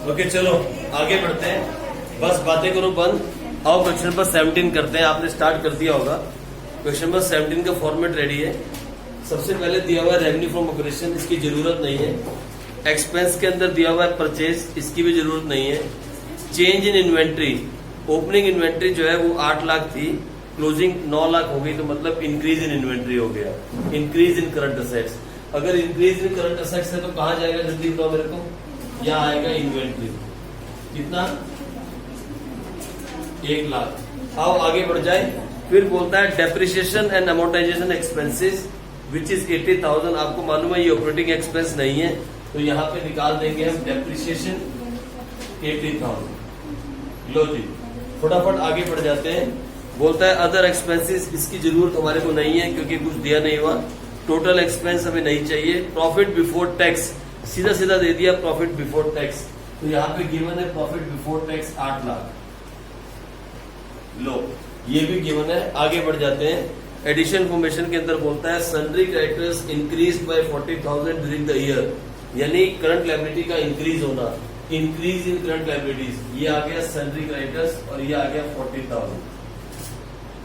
Okay चलो आगे बढ़ते हैं, बस बातें करो बंद। आओ क्वेश्चन नंबर 17 करते हैं। आपने स्टार्ट कर दिया होगा। क्वेश्चन नंबर 17 का फॉर्मेट रेडी है। सबसे पहले दिया हुआ है रेवेन्यू फ्रॉम ऑपरेशन, इसकी जरूरत नहीं है। एक्सपेंस के अंदर दिया हुआ है परचेज, इसकी भी जरूरत नहीं है। Change in inventory, opening inventory जो है वो 8 लाख थी, क्लोजिंग 9 लाख हो गई, तो मतलब इंक्रीज इन इन्वेंट्री हो गया। इंक्रीज इन करंट असेट्स, अगर इंक्रीज इन करंट असेट्स है तो कहां जाएगा जल्दी बताओ मेरे को, यहाँ आएगा इन्वेंट्री। कितना? 1 लाख। आओ आगे बढ़ जाए। फिर बोलता है depreciation and amortisation expenses which is 80,000। आपको मालूम है ये ऑपरेटिंग एक्सपेंस नहीं है, तो यहाँ पे निकाल देंगे हम डेप्रिसिएशन 80,000। लो जी फटाफट आगे बढ़ जाते हैं। बोलता है अदर एक्सपेंसेस, इसकी जरूरत हमारे को नहीं है क्योंकि कुछ दिया नहीं हुआ। टोटल एक्सपेंस हमें नहीं चाहिए। प्रॉफिट बिफोर टैक्स सीधा सीधा दे दिया, प्रॉफिट बिफोर टैक्स, तो यहाँ पे गिवन है प्रॉफिट बिफोर टैक्स 8 लाख। लो ये भी गिवन है। आगे बढ़ जाते हैं। एडिशन इन्फॉर्मेशन के अंदर बोलता है sundry creditors increase by 40,000 during the year, यानी करंट लायबिलिटी का इंक्रीज होना, इंक्रीज इन करंट लायबिलिटीज, ये आ गया सन्ड्री क्रेडिटर्स और ये आ गया 40,000।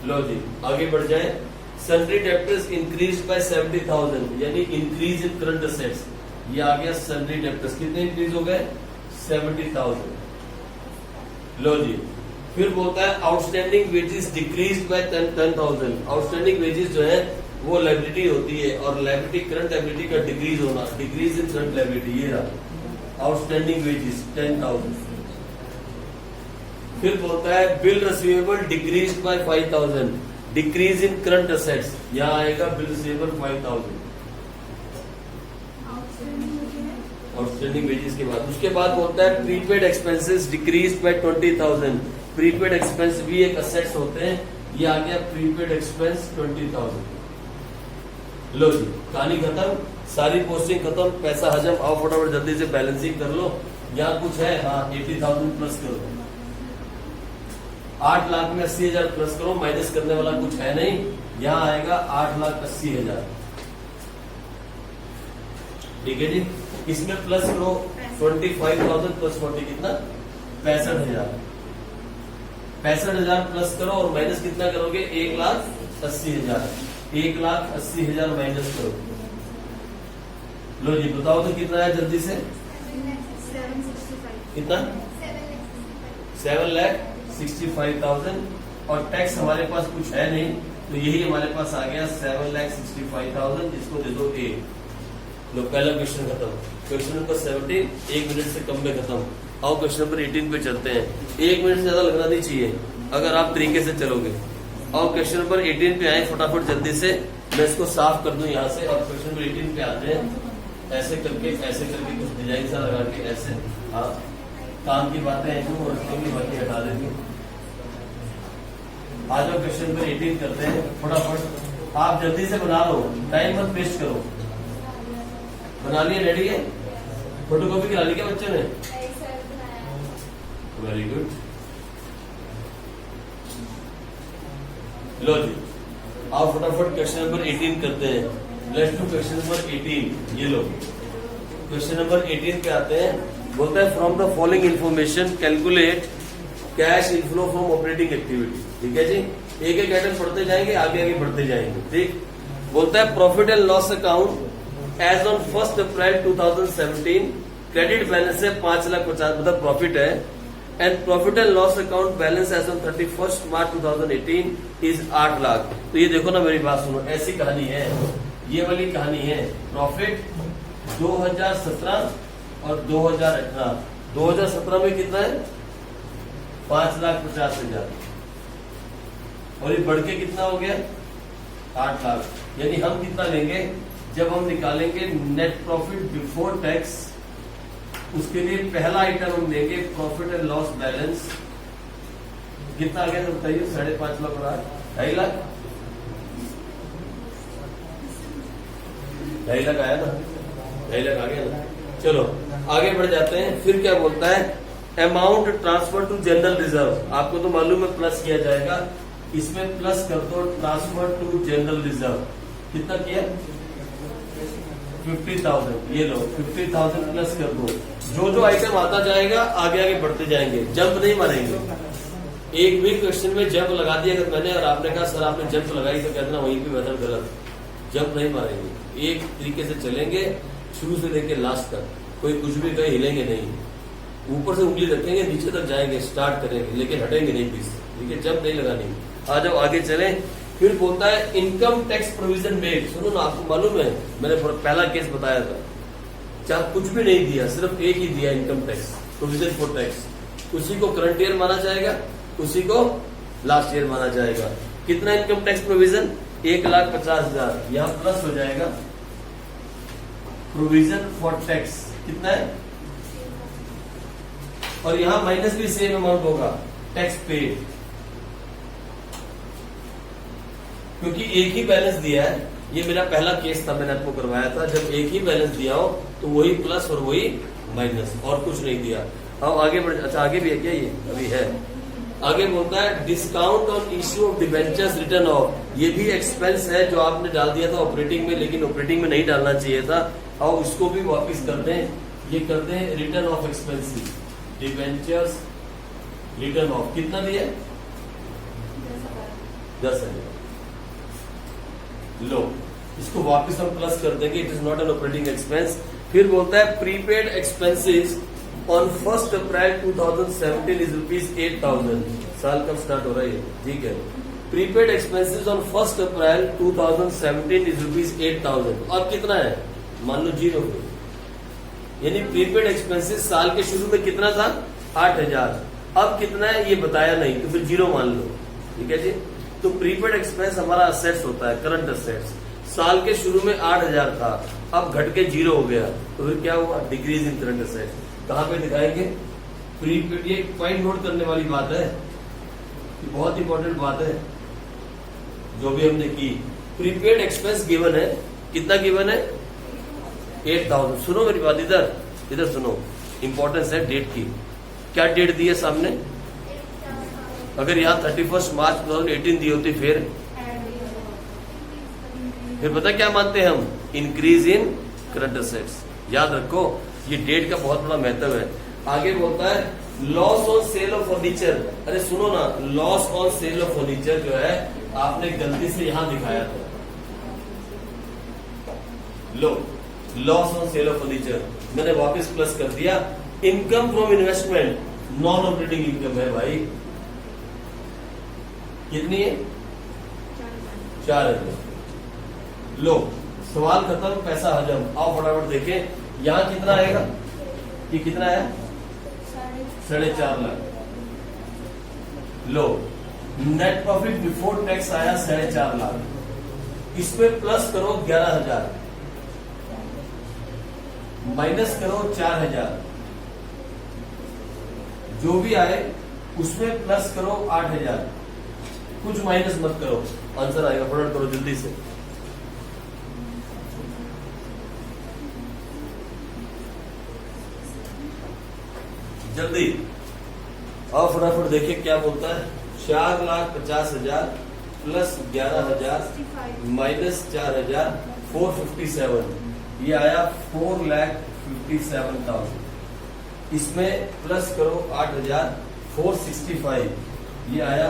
लो जी आगे बढ़ जाए। सन्ड्री डेब्टर्स इंक्रीज बाय 70,000, यानी इंक्रीज इन करंट असेट्स, ये आ गया सन्ड्री डेब्टर्स। कितने इंक्रीज हो गए? 70,000। लो जी फिर बोलता है outstanding wages decrease by 10,000। Outstanding wages जो है वो लायबिलिटी होती है, और लायबिलिटी करंट लायबिलिटी का डिक्रीज होना, डिक्रीज इन करंट लायबिलिटी, ये रहा आउटस्टैंडिंग वेजेस 10,000। फिर बोलता है bill receivable decrease by 5,000, decrease in current assets, यहाँ आएगा बिल रिसीवेबल 5,000 आउटस्टैंडिंग वेजेस के बाद। उसके बाद बोलता है prepaid expenses decrease by 20,000। Prepaid expense भी एक असेट्स होते हैं, ये आ गया प्रीपेड एक्सपेंस 20,000। लो जी कहानी खत्म, सारी पोस्टिंग खत्म, पैसा हजम। आओ फटाफट जल्दी से बैलेंसिंग कर लो। यहाँ कुछ है? हाँ 80,000 प्लस करो, 8 लाख में 80,000 प्लस करो, माइनस करने वाला कुछ है नहीं। यहाँ आएगा 8,80,000। ठीक है जी। इसमें प्लस करो 25,000 प्लस 40 कितना? 65,000। 65,000 प्लस करो और माइनस कितना करोगे? 1,80,000। 1,80,000 माइनस करो। लो जी बताओ तो कितना है जल्दी से? कितना? 7,65,000। और टैक्स हमारे पास कुछ है नहीं, तो यही हमारे पास आ गया 7,65,000, जिसको दे दो A। लो पहला क्वेश्चन खत्म। क्वेश्चन नंबर 17 1 मिनट से कम में खत्म। आओ क्वेश्चन नंबर 18 पे चलते हैं। 1 मिनट से ज्यादा लगना नहीं चाहिए अगर आप तरीके से चलोगे। आओ क्वेश्चन नंबर 18 पे आए फटाफट जल्दी से। मैं इसको साफ कर दूं यहाँ से, और क्वेश्चन नंबर 18 पे आते हैं। ऐसे करके कुछ डिजाइन सा लगा के ऐसे। हाँ काम की बातें हैं और रखने की बातें हटा देंगे। आ जाओ क्वेश्चन नंबर 18 करते हैं फटाफट। आप जल्दी से बना लो, टाइम मत वेस्ट करो। बना लिए? रेडी है? फोटोकॉपी करा ली क्या बच्चों ने? Very good. लो जी आप फटाफट क्वेश्चन नंबर 18 करते हैं। Let's do question number 18। ये लो क्वेश्चन नंबर 18 पे आते हैं। बोलता है from the following information calculate cash inflow from operating activity. ठीक है जी, एक एक आइटम पढ़ते जाएंगे, आगे आगे बढ़ते जाएंगे। ठीक। बोलता है profit and loss account as on 1 April 2017 credit balance है 5,50,000, मतलब प्रॉफिट है। And profit and loss account balance as on 31 March 2018 is 8 lakh. तो ये देखो ना, मेरी बात सुनो, ऐसी कहानी है, ये वाली कहानी है। प्रॉफिट 2017 और 2018। 2017 में कितना है? 5,50,000, और ये बढ़ के कितना हो गया? 8 लाख। यानी हम कितना लेंगे जब हम निकालेंगे नेट प्रॉफिट बिफोर टैक्स? उसके लिए पहला आइटम हम लेंगे प्रॉफिट एंड लॉस बैलेंस। कितना आ गया तो बताइए? 5.5 लाख और 2.5 लाख। 2.5 लाख आया ना? 2.5 लाख आ गया ना? चलो आगे बढ़ जाते हैं। फिर क्या बोलता है? Amount transfer to general reserve. आपको तो मालूम है प्लस किया जाएगा, इसमें प्लस कर दो ट्रांसफर टू जनरल रिजर्व। कितना किया? 50,000। ये लो 50,000 प्लस कर दो जो जो आइटम आता जाएगा आगे आगे बढ़ते जाएंगे, जंप नहीं मारेंगे। एक भी क्वेश्चन में जंप लगा दिया अगर मैंने और आपने कहा सर आपने जंप लगाई तो कहना वहीं पे मेथड गलत, जंप नहीं मारेंगे। एक तरीके से चलेंगे शुरू से लेके लास्ट तक, कोई कुछ भी कहे हिलेंगे नहीं, ऊपर से उंगली रखेंगे नीचे तक जाएंगे, स्टार्ट करेंगे लेकिन हटेंगे नहीं पीस, ठीक है, जंप नहीं लगानी। आ जाओ आगे चले। फिर बोलता है इनकम टैक्स प्रोविजन मेड। सुनो ना, आपको मालूम है मैंने पहला केस बताया था, चाहे कुछ भी नहीं दिया, सिर्फ एक ही दिया income tax provision for tax, उसी को करंट ईयर माना जाएगा, उसी को लास्ट ईयर माना जाएगा। कितना इनकम टैक्स प्रोविजन? 1,50,000, यहाँ प्लस हो जाएगा प्रोविजन फॉर टैक्स कितना है, और यहाँ माइनस भी सेम अमाउंट होगा टैक्स पेड, क्योंकि एक ही बैलेंस दिया है। ये मेरा पहला केस था, मैंने आपको करवाया था, जब एक ही बैलेंस दिया हो तो वही प्लस और वही माइनस, और कुछ नहीं दिया। अब आगे बढ़, अच्छा आगे भी है क्या? ये अभी है। आगे बोलता है discount on issue of debentures return of, ये भी एक्सपेंस है जो आपने डाल दिया था ऑपरेटिंग में, लेकिन ऑपरेटिंग में नहीं डालना चाहिए था, और उसको भी वापस कर दें। ये कर दें return of expenses, debentures return of कितना दिया? 10,000। लो, इसको वापस हम प्लस कर देंगे, it is not an operating expense. फिर बोलता है prepaid expenses on 1 April 2017 is ₹8,000। साल कब स्टार्ट हो रहा है? ठीक है। Prepaid expenses on 1 April 2017 is ₹8,000। और कितना है? मान लो 0, यानी प्रीपेड एक्सपेंसेस साल के शुरू में कितना था? 8,000। अब कितना है ये बताया नहीं, तो फिर 0 मान लो, ठीक है जी। तो प्रीपेड एक्सपेंस हमारा असेट्स होता है, करंट असेट्स। साल के शुरू में 8,000 था, अब घट के 0 हो गया, तो फिर क्या हुआ? Decrease in current assets. कहां पे दिखाएंगे? प्रीपेड। ये पॉइंट नोट करने वाली बात है, बहुत इंपॉर्टेंट बात है जो भी हमने की। प्रीपेड एक्सपेंस गिवन है, कितना गिवन है? 8,000। सुनो मेरी बात, इधर सुनो, इंपॉर्टेंस है डेट की। क्या डेट दी है सामने? अगर यहाँ 31 मार्च 2018 दी होती फिर पता क्या मानते हैं हम? Increase in current assets. याद रखो, ये डेट का बहुत बड़ा महत्व है। आगे बोलता है loss on sale of furniture. अरे सुनो ना, loss on sale of furniture जो है आपने गलती से यहां दिखाया था। लो, loss on sale of furniture मैंने वापस प्लस कर दिया। Income from investment non operating income है भाई, कितनी है? 4,000। लो, सवाल खत्म, पैसा हजम। आओ फटाफट देखें, यहां कितना आएगा? ये कितना है? 4.5 लाख। लो, नेट प्रॉफिट बिफोर टैक्स आया 4.5 लाख। इसमें प्लस करो 11,000, माइनस करो 4,000, जो भी आए उसमें प्लस करो 8,000, कुछ माइनस मत करो, आंसर आएगा। फटाफट करो जल्दी से। जल्दी और फटाफट देखिए क्या बोलता है। 4,50,000 प्लस 11,000 माइनस 4,000 457, ये आया 4,57,000। इसमें प्लस करो 8,000 465, ये आया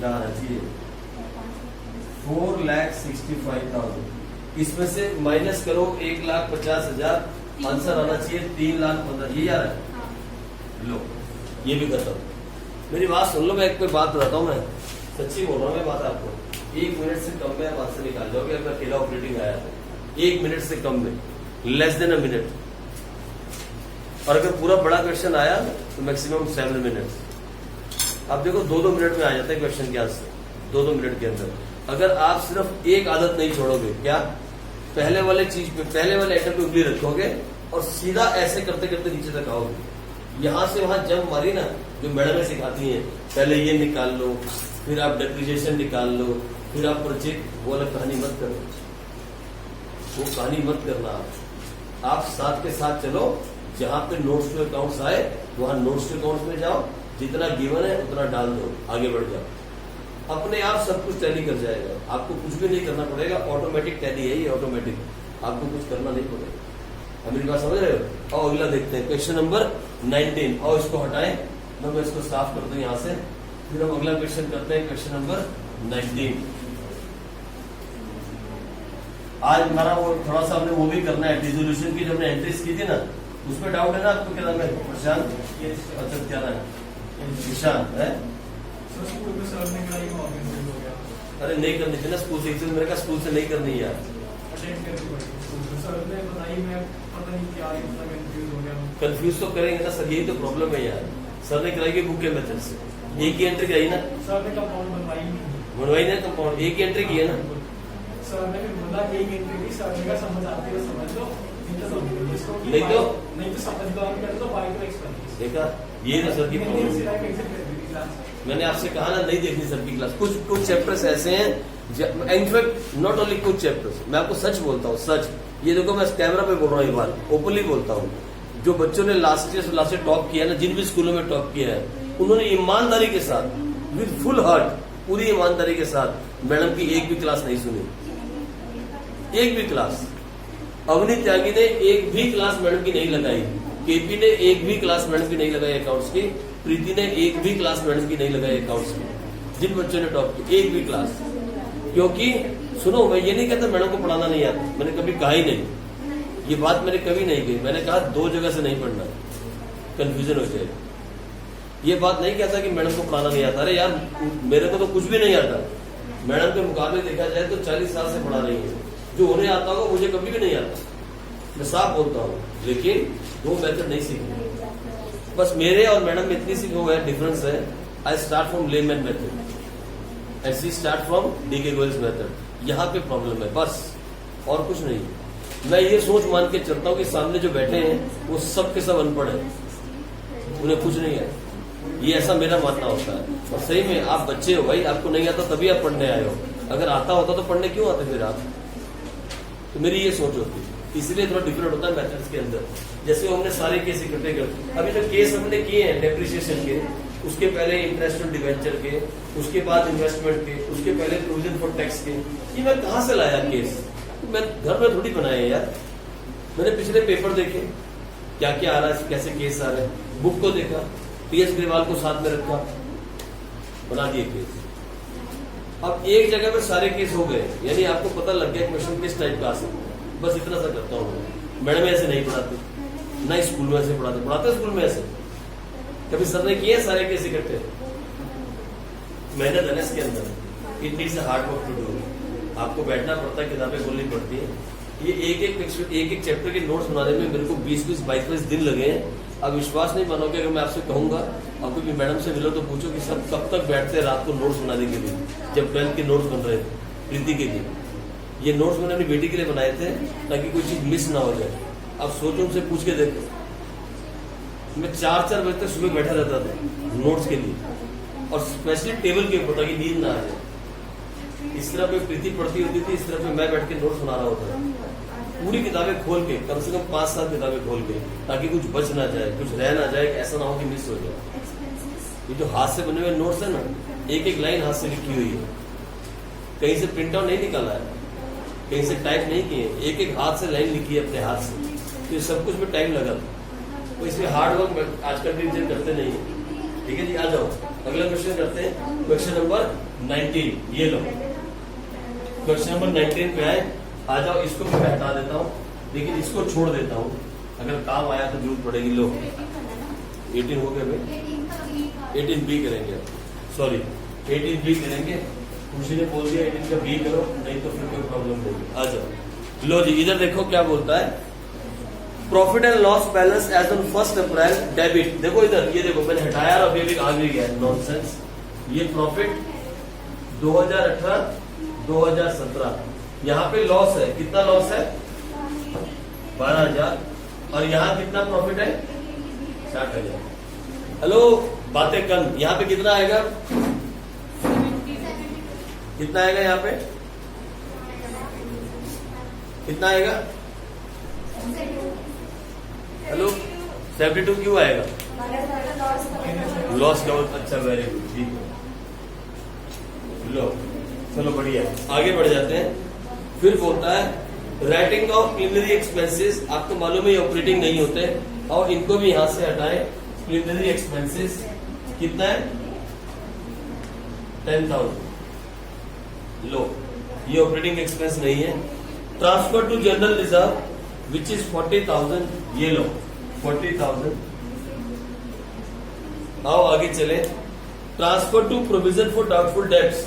4,65,000। इसमें से माइनस करो 1,50,000, आंसर आना चाहिए 3,15,000। ये आ रहा है? लो, ये भी खत्म। मेरी बात सुन लो, मैं एक बात बताता हूँ, मैं सच्ची बोल रहा हूँ मैं बात आपको। 1 मिनट से कम में बात से निकाल जाओगे अगर अकेला ऑपरेटिंग आया तो। 1 मिनट से कम में, लेस देन अ मिनट। और अगर पूरा बड़ा क्वेश्चन आया तो मैक्सिमम 7 मिनट। आप देखो 2-2 मिनट में आ जाता है क्वेश्चन के आंसर, 2-2 मिनट के अंदर। अगर आप सिर्फ एक आदत नहीं छोड़ोगे, क्या? पहले वाले चीज पे, पहले वाले आइटम पे उंगली रखोगे और सीधा ऐसे करते करते नीचे तक आओगे। यहां से वहां जंप मारी ना, जो मैडम सिखाती हैं, पहले ये निकाल लो, फिर आप डेप्रिसिएशन निकाल लो, फिर आप प्रोजेक्ट, वो अलग कहानी मत करो, वो कहानी मत करना। आप साथ के साथ चलो, जहां पे नोट्स टू अकाउंट्स आए वहां नोट्स टू अकाउंट्स में जाओ, जितना गिवन है उतना डाल दो, आगे बढ़ जाओ। अपने आप सब कुछ टैली कर जाएगा, आपको कुछ भी नहीं करना पड़ेगा। ऑटोमेटिक टैली है ये, ऑटोमेटिक, आपको कुछ करना नहीं पड़ेगा। मेरी बात समझ रहे हो? और अगला देखते हैं क्वेश्चन नंबर 19। और इसको हटाएं, मैं इसको साफ कर दूं यहाँ से। फिर हम अगला क्वेश्चन करते हैं, क्वेश्चन नंबर 19। आज हमारा वो थोड़ा सा हमने वो भी करना है, डिसोल्यूशन की जो हमने एंट्रीज की थी ना, उसमें डाउट है ना आपको? क्या नाम है? प्रशांत? अच्छा, क्या नाम है? निशांत है? अरे नहीं करनी थी ना स्कूल से, इसलिए मेरे का स्कूल से नहीं करनी यार। कंफ्यूज तो करेंगे ना सर, यही तो प्रॉब्लम है यार। सर ने कराई बुक के मेथड से, एक ही एंट्री कराई ना सर ने कंपाउंड बनवाई ना, कंपाउंड एक ही एंट्री की है ना सर ने बोला एक एंट्री की। सर ने समझ आती है समझ लो, नहीं तो समझ लो आप तो बाई तो एक्सपेंस देखा, ये ना सर की प्रॉब्लम। मैंने आपसे कहा ना नहीं देखनी सर की क्लास। कुछ चैप्टर्स ऐसे हैं, इनफैक्ट नॉट ओनली कुछ चैप्टर्स, मैं आपको सच बोलता हूँ, सच। ये देखो मैं कैमरा पे बोल रहा हूँ, एक बार ओपनली बोलता हूँ, जो बच्चों ने लास्ट ईयर टॉप किया ना, जिन भी स्कूलों में टॉप किया है, उन्होंने ईमानदारी के साथ, विद फुल हार्ट, पूरी ईमानदारी के साथ मैडम की एक भी क्लास नहीं सुनी, एक भी क्लास। अवनी त्यागी ने एक भी क्लास मैडम की नहीं लगाई, केपी ने एक भी क्लास मैडम की नहीं लगाई अकाउंट्स की, प्रीति ने एक भी क्लास मैडम की नहीं लगाई अकाउंट्स की, जिन बच्चों ने टॉप की एक भी क्लास। क्योंकि सुनो, मैं ये नहीं कहता मैडम को पढ़ाना नहीं आता, मैंने कभी कहा ही नहीं, ये बात मैंने कभी नहीं कही। मैंने कहा 2 जगह से नहीं पढ़ना, कंफ्यूजन हो जाएगा। ये बात नहीं कहता कि मैडम को पढ़ाना नहीं आता। अरे यार मेरे को तो कुछ भी नहीं आता, मैडम के मुकाबले देखा जाए तो 40 साल से पढ़ा रही है, जो उन्हें आता होगा मुझे कभी भी नहीं आता, मैं साफ बोलता हूँ। लेकिन 2 मेथड नहीं सीखे, बस मेरे और मैडम में इतनी सी वो है डिफरेंस है, I start from layman method and she start from D K Goyal's method. यहाँ पे प्रॉब्लम है बस, और कुछ नहीं। मैं ये सोच मान के चलता हूँ कि सामने जो बैठे हैं वो सब के सब अनपढ़ है, उन्हें कुछ नहीं है, ये ऐसा मेरा मानना होता है। और सही में आप बच्चे हो भाई, आपको नहीं आता तभी आप पढ़ने आए हो, अगर आता होता तो पढ़ने क्यों आते फिर आप? तो मेरी ये सोच होती है, इसलिए थोड़ा डिफरेंट होता है मेथड्स के अंदर। जैसे हमने सारे केस इकट्ठे कर, अभी जो केस हमने किए हैं डेप्रिसिएशन के, उसके पहले इंटरेस्ट ऑन डिवेंचर के, उसके बाद इन्वेस्टमेंट के, उसके पहले प्रोविजन फॉर टैक्स के, ये मैं कहाँ से लाया केस? तो मैं घर में थोड़ी बनाया यार, मैंने पिछले पेपर देखे क्या क्या आ रहा है, कैसे केस आ रहे हैं, बुक को देखा, PS ग्रेवाल को साथ में रखा, बना दिए केस। अब एक जगह पे सारे केस हो गए, यानी आपको पता लग गया क्वेश्चन किस टाइप का आ सकता है। बस इतना सा करता हूँ। मैडम ऐसे नहीं पढ़ाते, ना स्कूल में ऐसे पढ़ाते स्कूल में ऐसे कभी सर ने किए सारे केस इकट्ठे? मेहनत है इसके अंदर, it needs hard work to do. आपको बैठना पड़ता है, किताबें खोलनी पड़ती है। ये एक चैप्टर के नोट्स बनाने में मेरे को 20-20, 22-22 दिन लगे हैं। अब विश्वास नहीं मानोगे अगर मैं आपसे कहूंगा, और क्योंकि मैडम से मिलो तो पूछो कि सब कब तक बैठते रात को नोट्स बनाने के लिए, जब 12th के नोट्स बन रहे थे प्रीति के लिए। ये नोट्स मैंने अपनी बेटी के लिए बनाए थे ताकि कोई चीज मिस ना हो जाए। अब सोचो उनसे पूछ के देखो, मैं 4-4 बजे तक सुबह बैठा रहता था नोट्स के लिए, और स्पेशली टेबल के ऊपर ताकि नींद ना आ जाए। इस तरह पे प्रीति पढ़ती होती थी, इस तरह पे मैं बैठ के नोट्स बना रहा होता था, पूरी किताबें खोल के, कम से कम 5-7 किताबें खोल के, ताकि कुछ बच ना जाए, कुछ रह ना जाए, ऐसा ना हो कि मिस हो जाए। ये जो हाथ से बने हुए नोट्स है ना, एक एक लाइन हाथ से लिखी हुई है, कहीं से प्रिंट आउट नहीं निकाला है, कहीं से टाइप नहीं किए, एक एक हाथ से लाइन लिखी है अपने हाथ से। तो ये सब कुछ में टाइम लगा था, तो इसमें हार्ड वर्क आजकल भी करते नहीं है। ठीक है जी, आ जाओ अगला क्वेश्चन करते हैं। क्वेश्चन नंबर 19, ये लो क्वेश्चन नंबर 19 पे आए, आ जाओ। इसको मैं हटा देता हूँ, लेकिन इसको छोड़ देता हूँ, अगर काम आया तो जरूरत पड़ेगी। लो 18 हो गया भाई, 18B करेंगे, सॉरी 18B करेंगे। खुशी ने बोल दिया 18 का B करो, नहीं तो फिर कोई प्रॉब्लम नहीं। आ जाओ, लो जी इधर देखो क्या बोलता है। Profit and loss balance as on 1 April debit. देखो इधर, ये देखो मैंने हटाया और अभी आ भी गया, नॉनसेंस। ये प्रॉफिट 2018, 2017, यहाँ पे लॉस है, कितना लॉस है? 12,000, और यहाँ कितना प्रॉफिट है? 60,000। हेलो, बातें कम। यहाँ पे कितना आएगा? कितना आएगा यहाँ पे? कितना आएगा? हेलो, 72 क्यों आएगा? लॉस का, अच्छा वेरी गुड, ठीक है। लो चलो बढ़िया, आगे बढ़ जाते हैं। फिर बोलता है राइटिंग ऑफ प्रिलिमिनरी एक्सपेंसेस, आपको मालूम है ये ऑपरेटिंग नहीं होते, और इनको भी यहां से हटाएं। प्रिलिमिनरी एक्सपेंसेस कितना है? 10,000। लो, ये ऑपरेटिंग एक्सपेंस नहीं है। Transfer to general reserve which is 40,000, ये लो 40,000। आओ आगे चले। Transfer to provision for doubtful debts,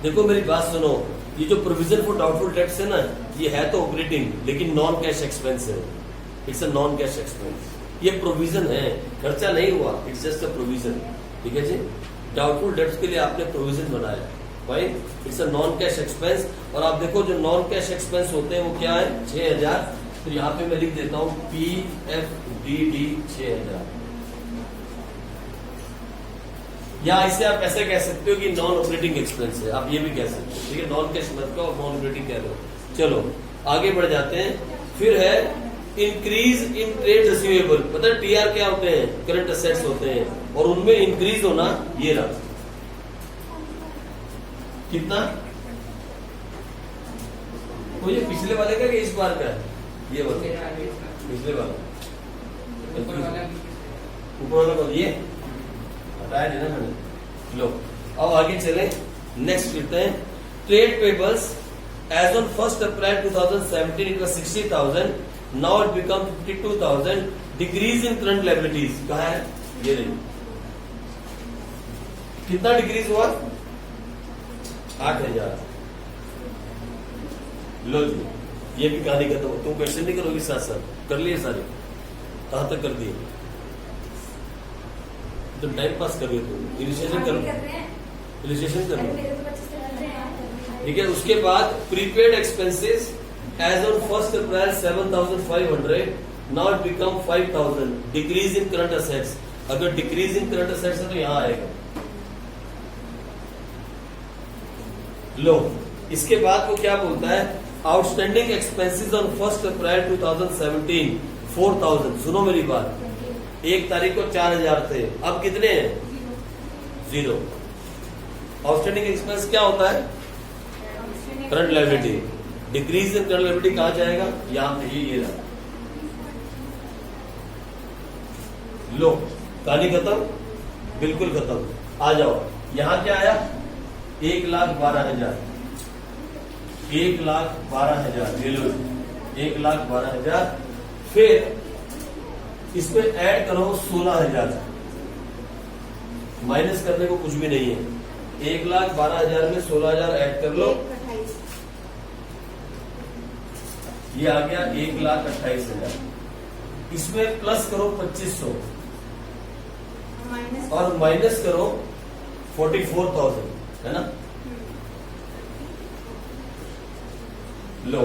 देखो मेरी बात सुनो, ये जो प्रोविजन फॉर डाउटफुल डेट्स है ना, ये है तो ऑपरेटिंग लेकिन नॉन कैश एक्सपेंस है। It's a non cash expense, ये प्रोविजन है, खर्चा नहीं हुआ, इट्स जस्ट अ प्रोविजन। ठीक है जी, डाउटफुल डेट्स के लिए आपने प्रोविजन बनाया भाई, it's a non cash expense. और आप देखो जो नॉन कैश एक्सपेंस होते हैं वो क्या है? 6,000। तो यहाँ पे मैं लिख देता हूँ PFDD 6,000। या इसे आप ऐसे कह सकते हो कि नॉन ऑपरेटिंग एक्सपेंस है, आप ये भी कह सकते हो। ठीक है, नॉन कैश मत कहो, नॉन ऑपरेटिंग कह लो। चलो आगे बढ़ जाते हैं। फिर है इंक्रीज इन ट्रेड रिसीवेबल, पता है TR क्या होते हैं? करंट असेट्स होते हैं, और उनमें इंक्रीज होना ये रहा। कितना? तो ये पिछले वाले का कि इस बार का है? ये वाला पिछले वाला, ऊपर वाला कौन? ये हटाया नहीं ना मैंने। लो अब आगे चले, नेक्स्ट करते हैं। Trade payables as on 1 April 2017 it was 60,000, now it become 52,000। Decrease in current liabilities कहा है? ये नहीं। कितना डिक्रीज हुआ? 8,000। लो जी, ये भी कहानी खत्म। तुम क्वेश्चन नहीं करोगी? साथ साथ कर लिए सारे, कहां तक कर दिए? तो टाइम पास कर रहे हो, इनिशिएशन करो, इनिशिएशन करो। ठीक है, उसके बाद prepaid expenses as on 1 April 7,500, now it become 5,000। Decrease in current assets, अगर डिक्रीज इन करंट असेट्स है तो यहां आएगा। लो, इसके बाद वो क्या बोलता है? Outstanding expenses on 1 April 2017 4,000। सुनो मेरी बात, 1 तारीख को 4,000 थे, अब कितने हैं? 0। आउटस्टैंडिंग एक्सपेंस क्या होता है? Current liability. Decrease in current liability कहां जाएगा? यहां पे, ये रहा। लो, कहानी खत्म, बिल्कुल खत्म। आ जाओ, यहां क्या आया? 1,12,000। 1,12,000 ले लो, 1,12,000। फिर इसमें ऐड करो 16,000, माइनस करने को कुछ भी नहीं है। 1,12,000 में 16,000 ऐड कर लो, ये आ गया 1,28,000। इसमें प्लस करो 2,500 और माइनस करो 44,000, है ना? लो,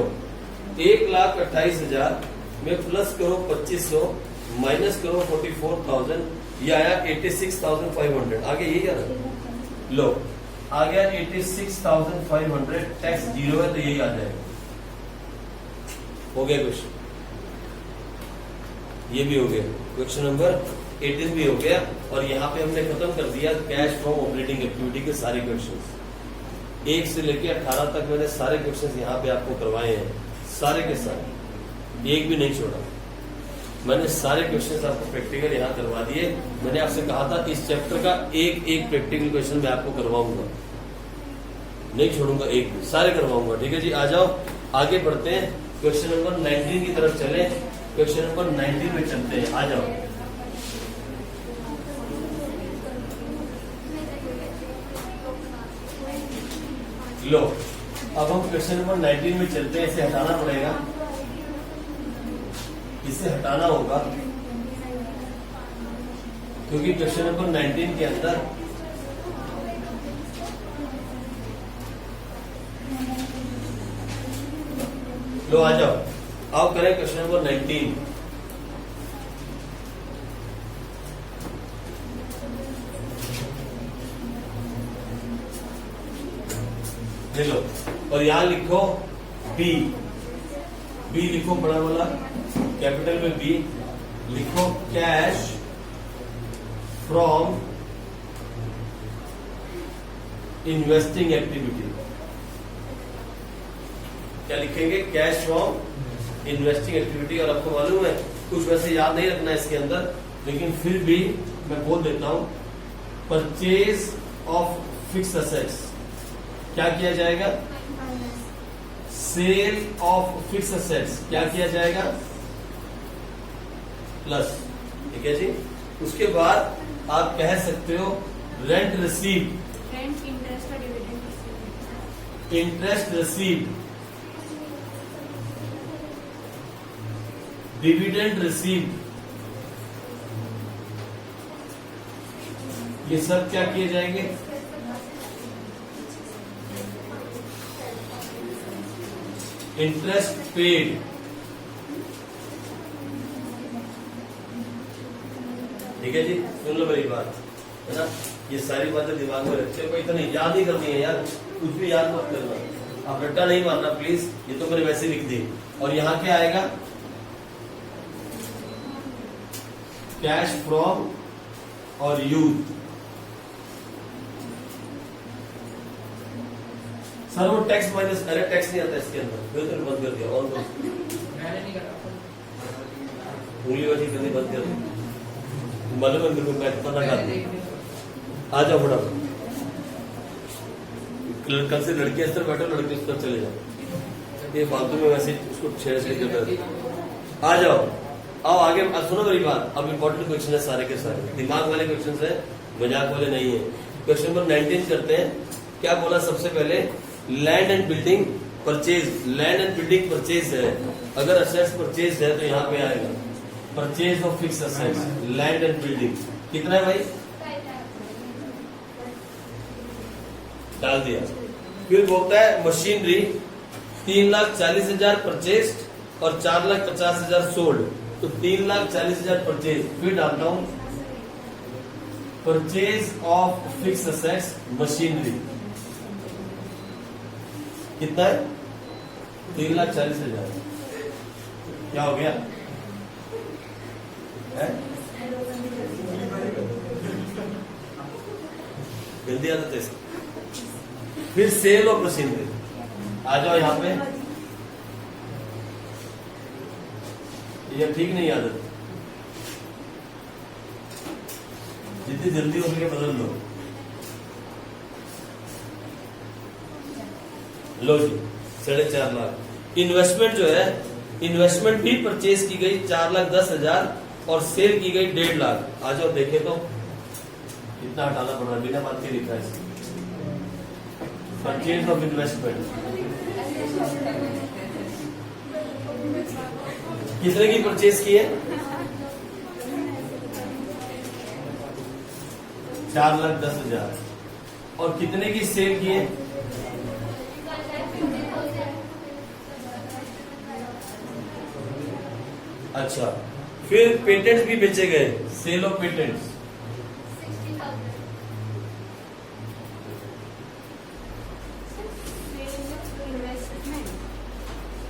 1,28,000 में प्लस करो 2,500, माइनस करो 44,000, ये आया 86,500। आगे यही आ रहा। लो, आ गया 86,500। टैक्स 0 है तो यही आ जाएगा। हो गया क्वेश्चन, ये भी हो गया। क्वेश्चन नंबर 18 भी हो गया। और यहाँ पे हमने खत्म कर दिया कैश फ्रॉम ऑपरेटिंग एक्टिविटी के सारे क्वेश्चंस। 1 से लेके 18 तक मैंने सारे क्वेश्चंस यहाँ पे आपको करवाए हैं, सारे के सारे, एक भी नहीं छोड़ा। मैंने सारे क्वेश्चंस आपको प्रैक्टिकल यहाँ करवा दिए। मैंने आपसे कहा था इस चैप्टर का एक प्रैक्टिकल क्वेश्चन मैं आपको करवाऊंगा, नहीं छोड़ूंगा एक भी, सारे करवाऊंगा। ठीक है जी, आ जाओ आगे बढ़ते हैं। क्वेश्चन नंबर 19 की तरफ चले। क्वेश्चन नंबर 19 में चलते हैं, आ जाओ। लो, अब हम क्वेश्चन नंबर 19 में चलते हैं। इसे हटाना पड़ेगा, इसे हटाना होगा क्योंकि क्वेश्चन नंबर 19 के अंदर लो आ जाओ, आओ करें क्वेश्चन नंबर 19। ले लो और यहां लिखो बी, बी लिखो बड़ा वाला कैपिटल में बी लिखो। कैश फ्रॉम इन्वेस्टिंग एक्टिविटी, क्या लिखेंगे, कैश फ्रॉम इन्वेस्टिंग एक्टिविटी। और आपको मालूम है कुछ वैसे याद नहीं रखना इसके अंदर, लेकिन फिर भी मैं बोल देता हूं, परचेज ऑफ फिक्स असेट्स क्या किया जाएगा, सेल ऑफ फिक्स असेट्स क्या किया जाएगा, प्लस। ठीक है जी। उसके बाद आप कह सकते हो रेंट रिसीव, रेंट, इंटरेस्ट और dividend received. Interest receive, dividend receive, ये सब क्या किए जाएंगे, इंटरेस्ट पेड, ठीक है जी। सुन लो मेरी बात, है ना, ये सारी बातें दिमाग में रखते हो, इतना याद ही करनी है यार, कुछ भी याद मत करना, आप रट्टा नहीं मारना प्लीज, ये तो मैंने वैसे लिख दी। और यहाँ क्या आएगा, कैश फ्रॉम और यूज। सर वो टैक्स माइनस, अरे टैक्स नहीं आता इसके अंदर, फिर तो बंद कर दिया, और मैंने नहीं करा। उंगली वाली करनी बंद कर दी, मालूम है मेरे को, मैं पता कर। आ जाओ फटाफट, कल से लड़के इस तरह बैठो, लड़के उस तरफ चले जाओ, ये फालतू में वैसे उसको छेड़ करता। आ जाओ, आओ आगे। सुनो मेरी बात, अब इंपॉर्टेंट क्वेश्चन है सारे के सारे, दिमाग वाले क्वेश्चन है, मजाक वाले नहीं है। क्वेश्चन नंबर 19 करते हैं। क्या बोला सबसे पहले, land and building purchase, land and building purchase है, अगर असेट्स परचेज है तो यहाँ पे आएगा purchase of fix assets, land and building. कितना है भाई, डाल दिया। फिर बोलता है मशीनरी 3,40,000 परचेज और 4,50,000 सोल्ड, तो 3,40,000 परचेज। फिर डालता हूं purchase of fix assets machinery, कितना है, 3,40,000। क्या हो गया है? जल्दी आदत है। फिर सेल ऑफ मशीनरी, आ जाओ यहाँ पे, ये ठीक नहीं आदत, जितनी जल्दी हो सके बदल लो। लो जी, 4.5 लाख। इन्वेस्टमेंट जो है, इन्वेस्टमेंट भी परचेज की गई 4,10,000 और सेल की गई 1.5 लाख। आ जाओ देखे तो इतना हटाना पड़ रहा है, बिना बात के लिखा है। परचेज ऑफ इन्वेस्टमेंट कितने की परचेज की है, 4,10,000। और कितने की सेल की है, अच्छा। फिर पेटेंट्स भी बेचे गए, सेल ऑफ पेटेंट्स, 60,000।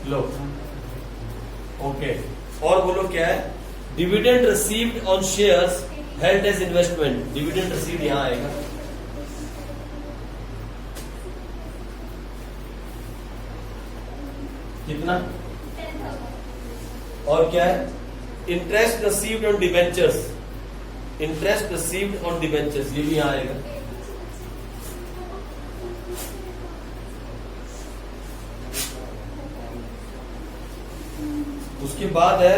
लो ओके। और बोलो क्या है, dividend received on shares held as investment, dividend received यहां आएगा, कितना, और क्या है, interest received on debentures, interest received on debentures, ये भी यहां आएगा। उसके बाद है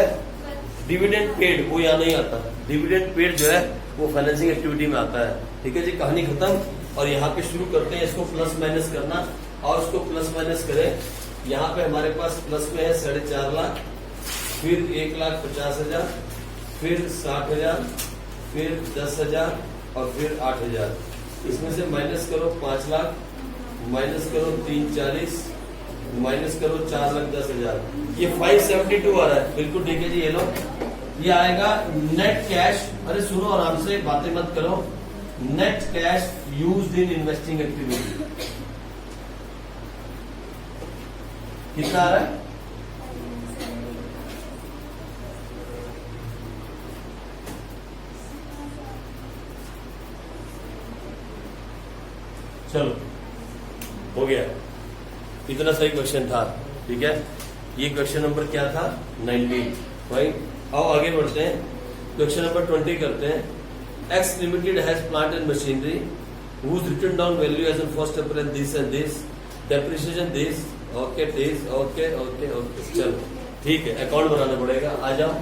डिविडेंड पेड, वो यहां नहीं आता, डिविडेंड पेड जो है वो फाइनेंसिंग एक्टिविटी में आता है। ठीक है जी, कहानी खत्म। और यहाँ पे शुरू करते हैं इसको प्लस माइनस करना, और उसको प्लस माइनस करें। यहाँ पे हमारे पास प्लस में है 4.5 लाख, फिर 1,50,000, फिर 60,000, फिर 10,000 और फिर 8,000। इसमें से माइनस करो 5 लाख, माइनस करो 3,40, माइनस करो 4,10,000, ये 572 आ रहा है। बिल्कुल ठीक है जी, ये लो, ये आएगा नेट कैश। अरे सुनो आराम से, बातें मत करो। Net cash used in investing activity कितना आ रहा है, चलो हो गया, इतना सही क्वेश्चन था। ठीक है, ये क्वेश्चन नंबर क्या था 19। फाइन, आओ आगे बढ़ते हैं, क्वेश्चन नंबर 20 करते हैं। X Limited has plant and machinery whose written down value as on 1st April this and this, depreciation this, okay this, okay okay okay, चलो ठीक है, अकाउंट बनाना पड़ेगा, आ जाओ।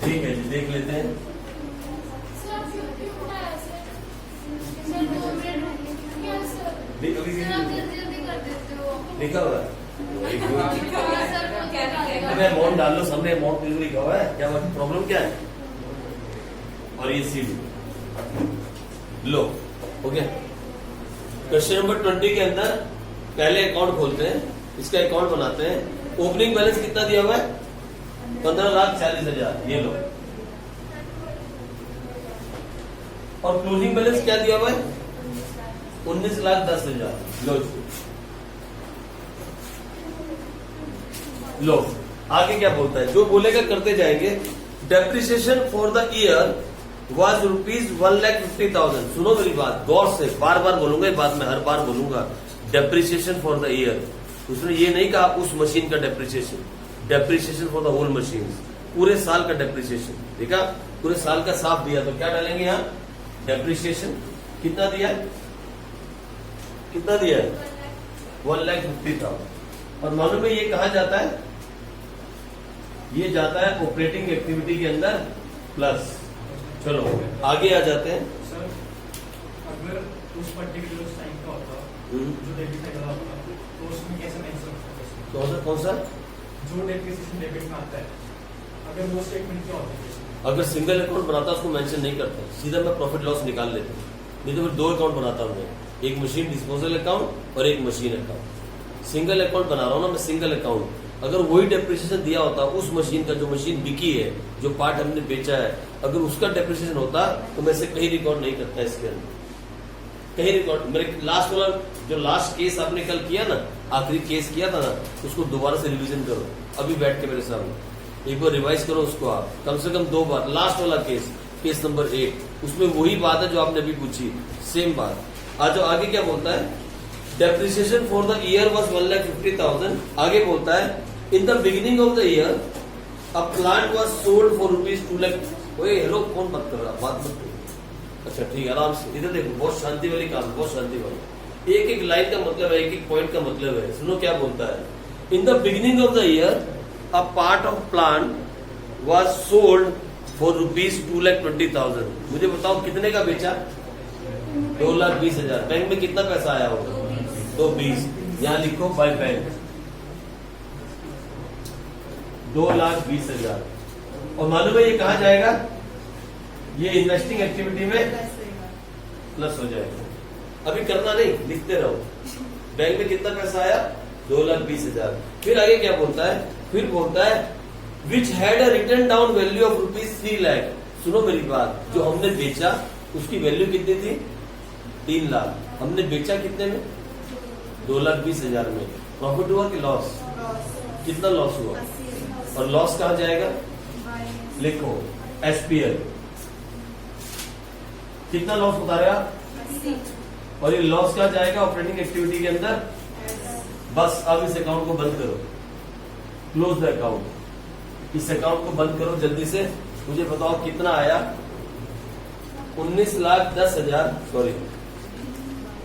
ठीक है जी, देख लेते हैं। लिखा हुआ है, अमाउंट डाल लो, सामने अमाउंट लिखा हुआ है, क्या प्रॉब्लम क्या है? और ये सी लो, ओके। क्वेश्चन नंबर 20 के अंदर पहले अकाउंट खोलते हैं, इसका अकाउंट बनाते हैं। ओपनिंग बैलेंस कितना दिया हुआ है? 15,40,000, ये लो। और क्लोजिंग बैलेंस क्या दिया हुआ है? 19,10,000, लो। लो आगे क्या बोलता है, जो बोलेगा करते जाएंगे। Depreciation for the year was ₹1,50,000। सुनो मेरी बात गौर से, बार बार बोलूंगा, बाद में हर बार बोलूंगा। डेप्रिसिएशन फॉर द ईयर, उसने ये नहीं कहा उस मशीन का depreciation, depreciation for the whole machine, पूरे साल का डेप्रिसिएशन। देखा, पूरे साल का साफ दिया, तो क्या डालेंगे यहाँ? डेप्रिसिएशन कितना दिया है? कितना दिया है? 1,50,000। और मालूम है ये कहा जाता है? ये जाता है ऑपरेटिंग एक्टिविटी के अंदर प्लस। चलो आगे आ जाते हैं। सर अगर उस पर्टिकुलर टाइम का होता जो डेबिट साइड वाला होता तो उसमें कैसे मेंशन होता है? कौन सा जो डेप्रिसिएशन डेबिट में आता है, अगर वो स्टेटमेंट क्या होता है? अगर सिंगल अकाउंट बनाता उसको मेंशन नहीं करता, सीधा मैं प्रॉफिट लॉस निकाल लेता हूँ। नहीं तो फिर दो अकाउंट बनाता हूँ मैं, एक मशीन डिस्पोजल अकाउंट और एक मशीन अकाउंट। सिंगल अकाउंट बना रहा हूँ ना मैं, सिंगल अकाउंट। अगर वही डेप्रिसिएशन दिया होता उस मशीन का, जो मशीन बिकी है, जो पार्ट हमने बेचा है, अगर उसका डेप्रिसिएशन होता तो मैं इसे कहीं रिकॉर्ड नहीं करता इसके अंदर, कहीं रिकॉर्ड। मेरे लास्ट वाला जो लास्ट केस आपने कल किया ना, आखिरी केस किया था ना, उसको दोबारा से रिवीजन करो अभी बैठ के मेरे सामने, एक बार रिवाइज करो उसको आप, कम से कम 2 बार। लास्ट वाला केस नंबर 8, उसमें वही बात है जो आपने अभी पूछी, सेम बात। आज आगे क्या बोलता है? Depreciation for the year was 1,50,000। आगे बोलता है in the beginning of the year a plant was sold for ₹2 lakh. ओए हेलो, कौन बात कर रहा, बात मत करो। अच्छा ठीक है, आराम से इधर देखो, बहुत शांति वाली काम, बहुत शांति वाली। एक एक लाइन का मतलब है, एक एक पॉइंट का मतलब है। सुनो क्या बोलता है। In the beginning of the year a part of plant was sold for ₹2,20,000। मुझे बताओ कितने का बेचा? 2,20,000। बैंक में कितना पैसा आया होगा? 220। यहाँ लिखो बाय बैंक 2,20,000। और मालूम है ये कहा जाएगा? ये इन्वेस्टिंग एक्टिविटी में प्लस हो जाएगा। अभी करना नहीं, लिखते रहो। बैंक में कितना पैसा आया? 2,20,000। फिर आगे क्या बोलता है? फिर बोलता है which had a written down value of ₹3 lakh. सुनो मेरी बात, जो हमने बेचा उसकी वैल्यू कितनी थी? 3 लाख। हमने बेचा कितने में? 2,20,000 में। प्रॉफिट हुआ कि लॉस? कितना लॉस हुआ? और लॉस कहाँ जाएगा? लिखो SPL। कितना लॉस उतारेगा? और ये लॉस कहाँ जाएगा? ऑपरेटिंग एक्टिविटी के अंदर। बस अब इस अकाउंट को बंद करो, क्लोज द अकाउंट। इस अकाउंट को बंद करो जल्दी से। मुझे बताओ कितना आया? 19,10,000, सॉरी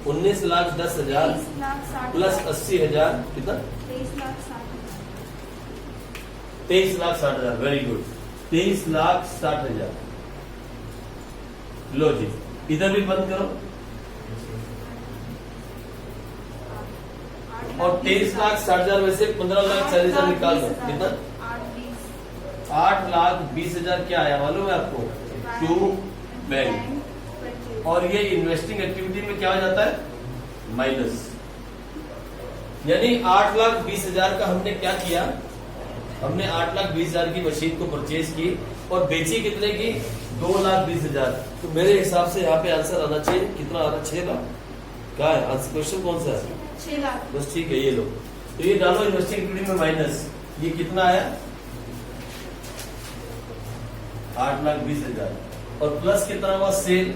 19,10,000 प्लस 80,000, कितना? 23,60,000। Very good, 23,60,000। लो जी, इधर भी बंद करो। और 23,60,000 में से 15,40,000 निकाल दो। कितना? 8,20,000 क्या आया मालूम है आपको? To bank. और ये इन्वेस्टिंग एक्टिविटी में क्या हो जाता है? माइनस। यानी 8,20,000 का हमने क्या किया? हमने 8,20,000 की मशीन को परचेज की और बेची कितने की? 2,20,000। तो मेरे हिसाब से यहाँ पे आंसर आना चाहिए, कितना आ रहा? 6 लाख। क्या है आंसर? क्वेश्चन कौन सा है? 6 लाख। बस ठीक है, ये लो। तो ये डालो इन्वेस्टिंग एक्टिविटी में माइनस। ये कितना आया? 8,20,000। और प्लस कितना हुआ? सेल।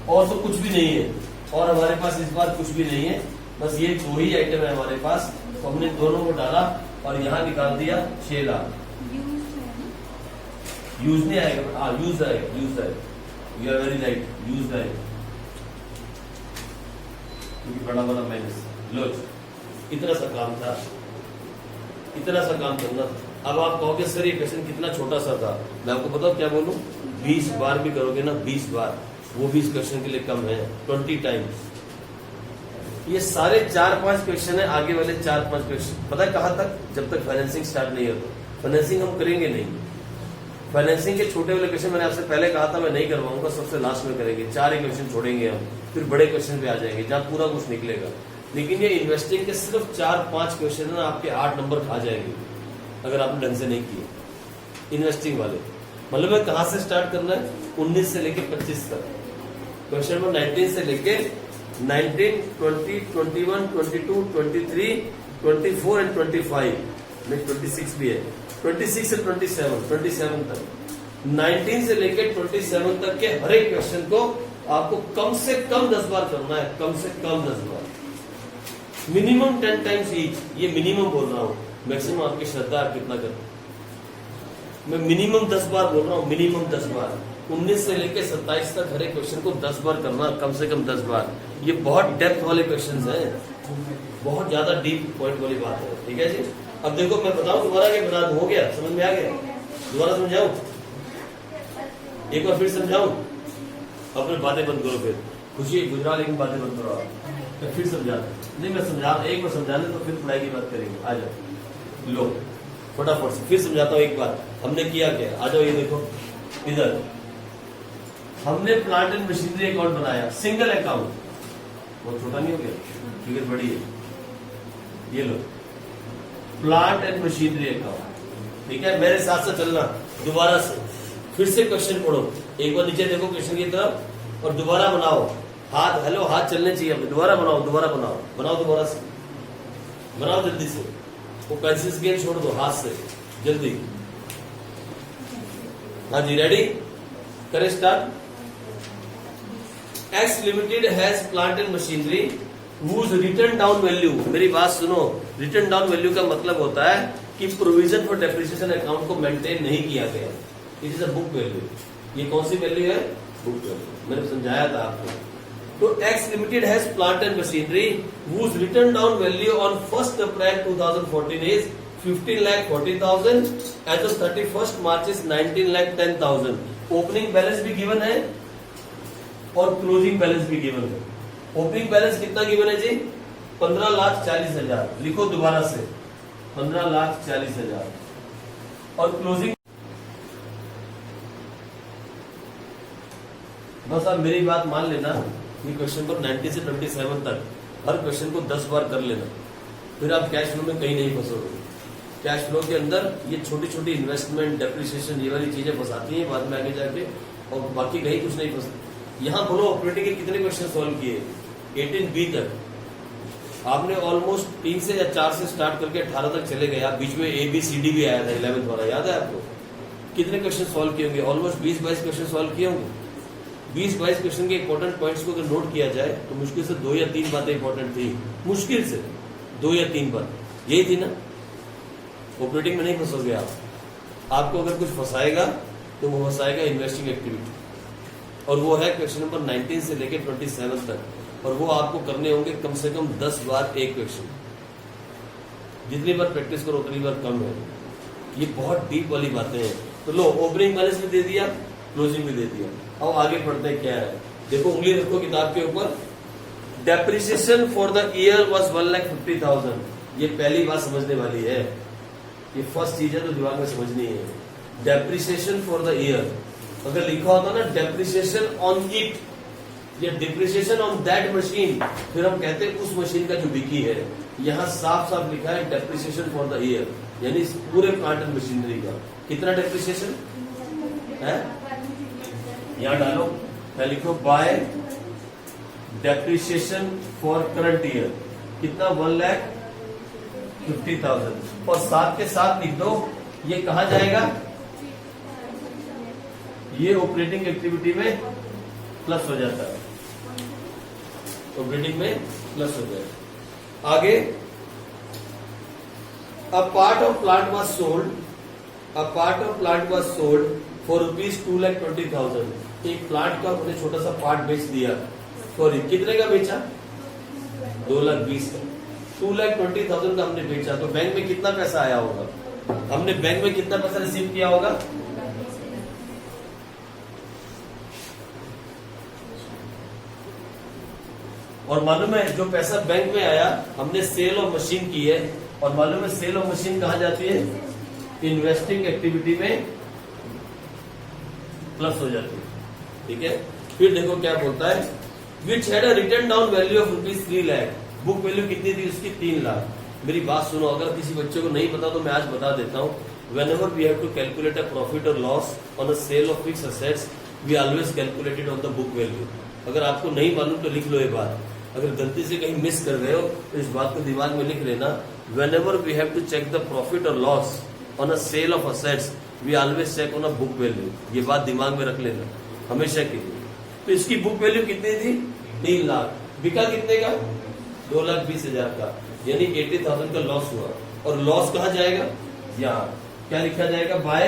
और तो कुछ भी नहीं है, और हमारे पास इस बार कुछ भी नहीं है। बस ये 2 ही आइटम है हमारे पास, तो हमने दोनों को डाला और यहाँ निकाल दिया 6 लाख। यूज नहीं आएगा, हाँ यूज आएगा, यूज आएगा, you are very right, use आएगा क्योंकि बड़ा वाला माइनस। लो इतना सा काम था, इतना सा काम करना था। अब आप कहोगे सर ये क्वेश्चन कितना छोटा सा था, मैं आपको बताऊं क्या बोलूं, 20 बार भी करोगे ना, 20 बार, वो भी इस क्वेश्चन के लिए कम है, 20 टाइम्स। ये सारे 4-5 क्वेश्चन है, आगे वाले 4-5 क्वेश्चन पता है कहां तक, जब तक फाइनेंसिंग स्टार्ट नहीं होता। फाइनेंसिंग हम करेंगे नहीं, फाइनेंसिंग के छोटे वाले क्वेश्चन मैंने आपसे पहले कहा था मैं नहीं करवाऊंगा, सबसे लास्ट में करेंगे। 4 ही क्वेश्चन छोड़ेंगे हम, फिर बड़े क्वेश्चन पे आ जाएंगे जहां पूरा कुछ निकलेगा। लेकिन ये इन्वेस्टिंग के सिर्फ 4-5 क्वेश्चन ना आपके 8 नंबर खा जाएंगे अगर आपने ढंग से नहीं किए इन्वेस्टिंग वाले। मतलब है कहां से स्टार्ट करना है, 19 से लेके 25 तक। क्वेश्चन नंबर 19 से लेके 19, 20, 21, 22, 23, 24 एंड 25 में 26 भी है, 26 से 27 तक, 19 से लेके 27 तक के हर एक क्वेश्चन को आपको कम से कम 10 बार करना है, कम से कम 10 बार, मिनिमम 10 टाइम्स ईच। ये मिनिमम बोल रहा हूँ, मैक्सिमम आपकी श्रद्धा आप कितना कर, मैं मिनिमम 10 बार बोल रहा हूँ, मिनिमम 10 बार। 19 से लेके 27 तक हर एक क्वेश्चन को 10 बार करना, कम से कम 10 बार। ये बहुत डेप्थ वाले क्वेश्चन हैं, बहुत ज्यादा डीप पॉइंट वाली बात है, ठीक है जी। अब देखो मैं बताऊं दोबारा के बता, हो गया, समझ में आ गया, दोबारा समझाऊं, एक बार फिर समझाऊं, अपने बातें बंद करो, फिर खुशी गुजरात लेकिन बातें बंद करो आप, मैं फिर समझा नहीं, मैं समझा एक बार समझाने तो फिर पढ़ाई की बात करेंगे। आ जाओ लो फटाफट से फिर समझाता हूँ एक बार, हमने किया क्या, आ जाओ ये देखो इधर, हमने प्लांट एंड मशीनरी अकाउंट बनाया, सिंगल अकाउंट, बहुत छोटा नहीं हो गया, फिगर बड़ी है, ये लो प्लांट एंड मशीनरी अकाउंट, ठीक है। मेरे साथ से चलना, दोबारा से फिर से क्वेश्चन पढ़ो, एक बार नीचे देखो क्वेश्चन की तरफ और दोबारा बनाओ, हाथ हेलो हाथ चलने चाहिए, दोबारा बनाओ, दोबारा बनाओ, बनाओ दोबारा से, बनाओ जल्दी से, वो पेंसिल स्केल छोड़ दो, हाथ से जल्दी। हाँ जी रेडी, करें start. X limited has plant and machinery whose written down value, मेरी बात सुनो, रिटर्न डाउन वैल्यू का मतलब होता है कि प्रोविजन फॉर डेप्रिसिएशन अकाउंट को मेंटेन नहीं किया गया, it is a book value. ये कौन सी वैल्यू है, बुक वैल्यू, मैंने समझाया था आपको। तो X limited has plant and machinery whose written down value on 1 April 2014 is 15,40,000 as of 31 March is 19,10,000। Opening balance भी गिवन है और क्लोजिंग बैलेंस भी गिवन है। ओपनिंग बैलेंस कितना गिवन है जी, 15,40,000, लिखो दोबारा से 15,40,000, और क्लोजिंग, बस आप मेरी बात मान लेना, ये क्वेश्चन पर 90 से 27 तक हर क्वेश्चन को 10 बार कर लेना, फिर आप कैश फ्लो में कहीं नहीं फंसोगे। कैश फ्लो के अंदर ये छोटी छोटी इन्वेस्टमेंट, डेप्रिसिएशन, ये वाली चीजें फंसाती हैं बाद में आगे जाके, और बाकी कहीं कुछ नहीं फंसता। यहाँ बोलो ऑपरेटिंग के कितने क्वेश्चन सॉल्व किए, 18B तक आपने ऑलमोस्ट 3 से या 4 से स्टार्ट करके 18 तक चले गए। बीच में ABCD भी आया था 11th वाला, याद है आपको? कितने क्वेश्चन सॉल्व किए होंगे, ऑलमोस्ट 20-22 क्वेश्चन सॉल्व किए होंगे। 20-22 क्वेश्चन के इंपॉर्टेंट पॉइंट्स को अगर नोट किया जाए तो मुश्किल से 2 या 3 बातें इंपॉर्टेंट थी, मुश्किल से 2 या 3 बात यही थी ना। ऑपरेटिंग में नहीं फंसोगे आप, आपको अगर कुछ फंसाएगा तो वो फंसाएगा इन्वेस्टिंग एक्टिविटी, और वो है क्वेश्चन नंबर 19 से लेकर 27 तक, और वो आपको करने होंगे कम से कम 10 बार एक क्वेश्चन। जितनी बार प्रैक्टिस करो उतनी बार कम है। ये बहुत डीप वाली बातें हैं। तो लो ओपनिंग बैलेंस भी दे दिया, क्लोजिंग भी दे दिया। अब आगे पढ़ते हैं क्या है, देखो उंगली रखो किताब के ऊपर। Depreciation for the year was 1,50,000। ये पहली बात समझने वाली है, ये फर्स्ट चीज है तो दिमाग में समझनी है। डेप्रिसिएशन फॉर द ईयर, अगर लिखा होता ना डेप्रिसिएशन ऑन इट या डिप्रिसिएशन ऑन दैट मशीन, फिर हम कहते हैं उस मशीन का जो बिकी है। यहाँ साफ साफ लिखा है डेप्रिसिएशन फॉर द ईयर, यानी इस पूरे प्लांट एंड मशीनरी का कितना डेप्रिसिएशन है, यहाँ डालो, मैं लिखो bye depreciation for current year कितना 1,50,000, और साथ के साथ लिख दो ये कहा जाएगा, ये ऑपरेटिंग एक्टिविटी में प्लस हो जाता है, ऑपरेटिंग में प्लस हो जाएगा। आगे a part of plant was sold for ₹2,20,000। एक प्लांट का उन्होंने छोटा सा पार्ट बेच दिया। सॉरी, कितने का बेचा? 2,20,000 का। 2,20,000 का हमने बेचा, तो बैंक में कितना पैसा आया होगा? हमने बैंक में कितना पैसा रिसीव किया होगा? और मालूम है जो पैसा बैंक में आया हमने सेल ऑफ मशीन की है, और मालूम है सेल ऑफ मशीन कहाँ जाती है? इन्वेस्टिंग एक्टिविटी में प्लस हो जाती है। ठीक है, फिर देखो क्या बोलता है, which had a return down value of ₹3 lakh. Book value कितनी थी उसकी? 3 लाख। मेरी बात सुनो, अगर किसी बच्चे को नहीं पता तो मैं आज बता देता हूँ। whenever we have to calculate a profit or loss on a sale of fixed assets, we always calculate it on the book value। अगर आपको नहीं मालूम तो लिख लो ये बात, अगर गलती से कहीं मिस कर गए हो तो इस बात को दिमाग में लिख लेना। whenever we have to check the profit or loss on a sale of assets, we always check on a book value। ये बात दिमाग में रख लेना हमेशा के लिए। तो इसकी बुक वैल्यू कितनी थी? 3 लाख। बिका कितने का? 2,20,000 का, यानी 80,000 का लॉस हुआ। और लॉस कहाँ जाएगा? यहाँ क्या लिखा जाएगा? बाय।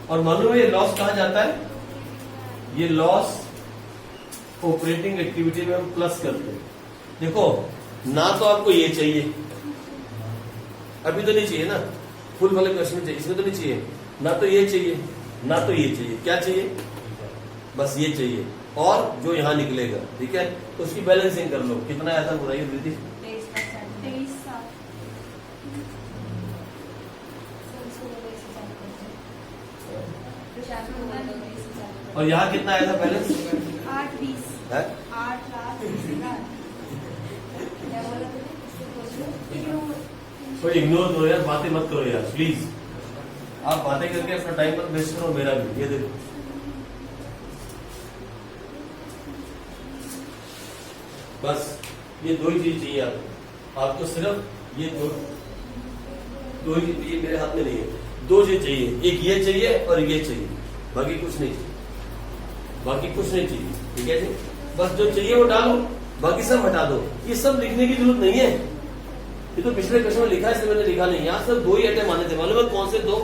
और मालूम है ये लॉस कहाँ जाता है? ये लॉस ऑपरेटिंग एक्टिविटी में हम प्लस करते हैं। देखो, ना तो आपको ये चाहिए, अभी तो नहीं चाहिए ना, फुल वाले क्वेश्चन में चाहिए, इसमें तो नहीं चाहिए। ना तो ये चाहिए, ना तो ये चाहिए। क्या चाहिए? बस ये चाहिए, और जो यहाँ निकलेगा। ठीक है, तो उसकी बैलेंसिंग कर लो। कितना आया था बताइए दीदी? 23,7। और यहाँ कितना आया था बैलेंस? 8,20। है? 8,20,000। क्या बोला तुमने? कोई इग्नोर करो यार, बातें मत करो यार प्लीज। आप बातें करके अपना टाइम मत वेस्ट करो, मेरा भी। ये देखो, बस ये दो ही चीज चाहिए आपको सिर्फ ये दो ही चीज चाहिए। मेरे हाथ में नहीं है, दो चीज चाहिए, एक ये चाहिए और ये चाहिए, बाकी कुछ नहीं चाहिए, बाकी कुछ नहीं चाहिए। ठीक है जी, बस जो चाहिए वो डालो, बाकी सब हटा दो। ये सब लिखने की जरूरत नहीं है, ये तो पिछले क्वेश्चन में लिखा है, इसलिए मैंने लिखा नहीं। यहाँ सिर्फ 2 ही आइटम आने थे, मालूम है कौन से 2?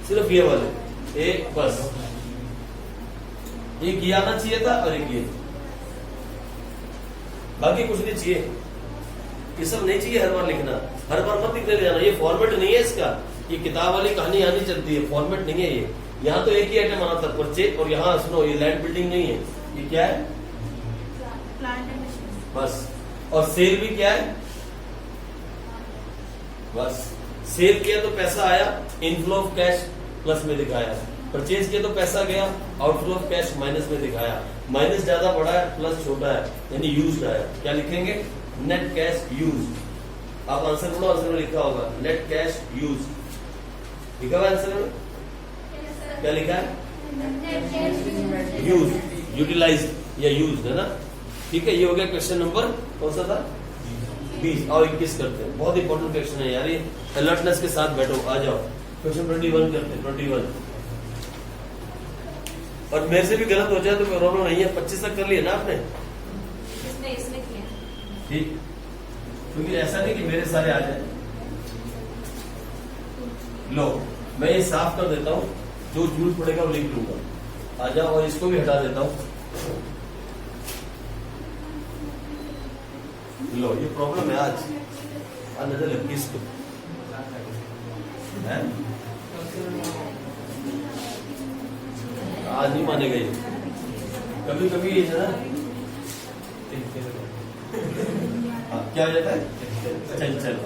सिर्फ ये वाले, एक बस, एक ये आना चाहिए था और एक ये, बाकी कुछ नहीं चाहिए। ये सब नहीं चाहिए हर बार लिखना, हर बार मत लिखने जाना। ये फॉर्मेट नहीं है इसका, ये किताब वाली कहानी आनी चलती है, फॉर्मेट नहीं है ये। यहाँ तो एक ही आइटम आना था, परचेज, और यहाँ सुनो ये लैंड बिल्डिंग नहीं है, ये क्या है? Plant and machine. बस, और सेल भी क्या है? बस, सेल किया तो पैसा आया, इनफ्लो ऑफ कैश प्लस में दिखाया, परचेज किया तो पैसा गया, आउटफ्लो ऑफ कैश माइनस में दिखाया। माइनस ज्यादा बड़ा है, प्लस छोटा है, यानी यूज्ड आया। क्या लिखेंगे? Net cash use. आप आंसर बोलो, आंसर में लिखा होगा नेट कैश यूज, लिखा हुआ आंसर में? क्या लिखा है? यूज, यूटिलाइज या यूज, है ना? ठीक है, ये हो गया क्वेश्चन नंबर कौन सा था? 20 और 21 करते हैं। बहुत इंपॉर्टेंट क्वेश्चन है यार ये, अलर्टनेस के साथ बैठो। आ जाओ, क्वेश्चन 21 करते हैं। 21, और मेरे से भी गलत हो जाए तो कोई प्रॉब्लम नहीं है। 25 तक कर लिया ना आपने? इसने किया। ठीक, क्योंकि ऐसा नहीं कि मेरे सारे आ जाए। लो, मैं ये साफ कर देता हूँ, जो झूठ पड़ेगा वो लिख लूंगा। आ जाओ, और इसको भी हटा देता हूँ। लो, ये प्रॉब्लम है आज नजर लगती इसको है? आज नहीं मानेगा ये, कभी कभी ये है ना। क्या हो जाता है? चंचल।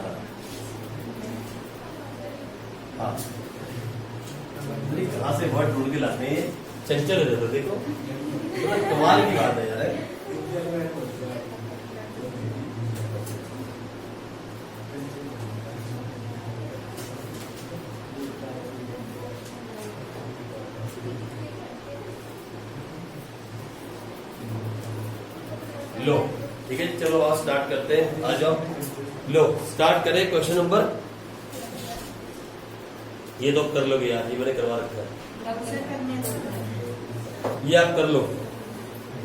हाँ, कहाँ से वर्ड ढूंढ के लाते हैं, चंचल हो जाता है। देखो, कमाल की बात है यार। लो, ठीक है, चलो आओ स्टार्ट करते हैं। आ जाओ, लो स्टार्ट करें। क्वेश्चन नंबर, ये तो कर लोगे यार, ये मैंने करवा रखा है, ये आप कर लो।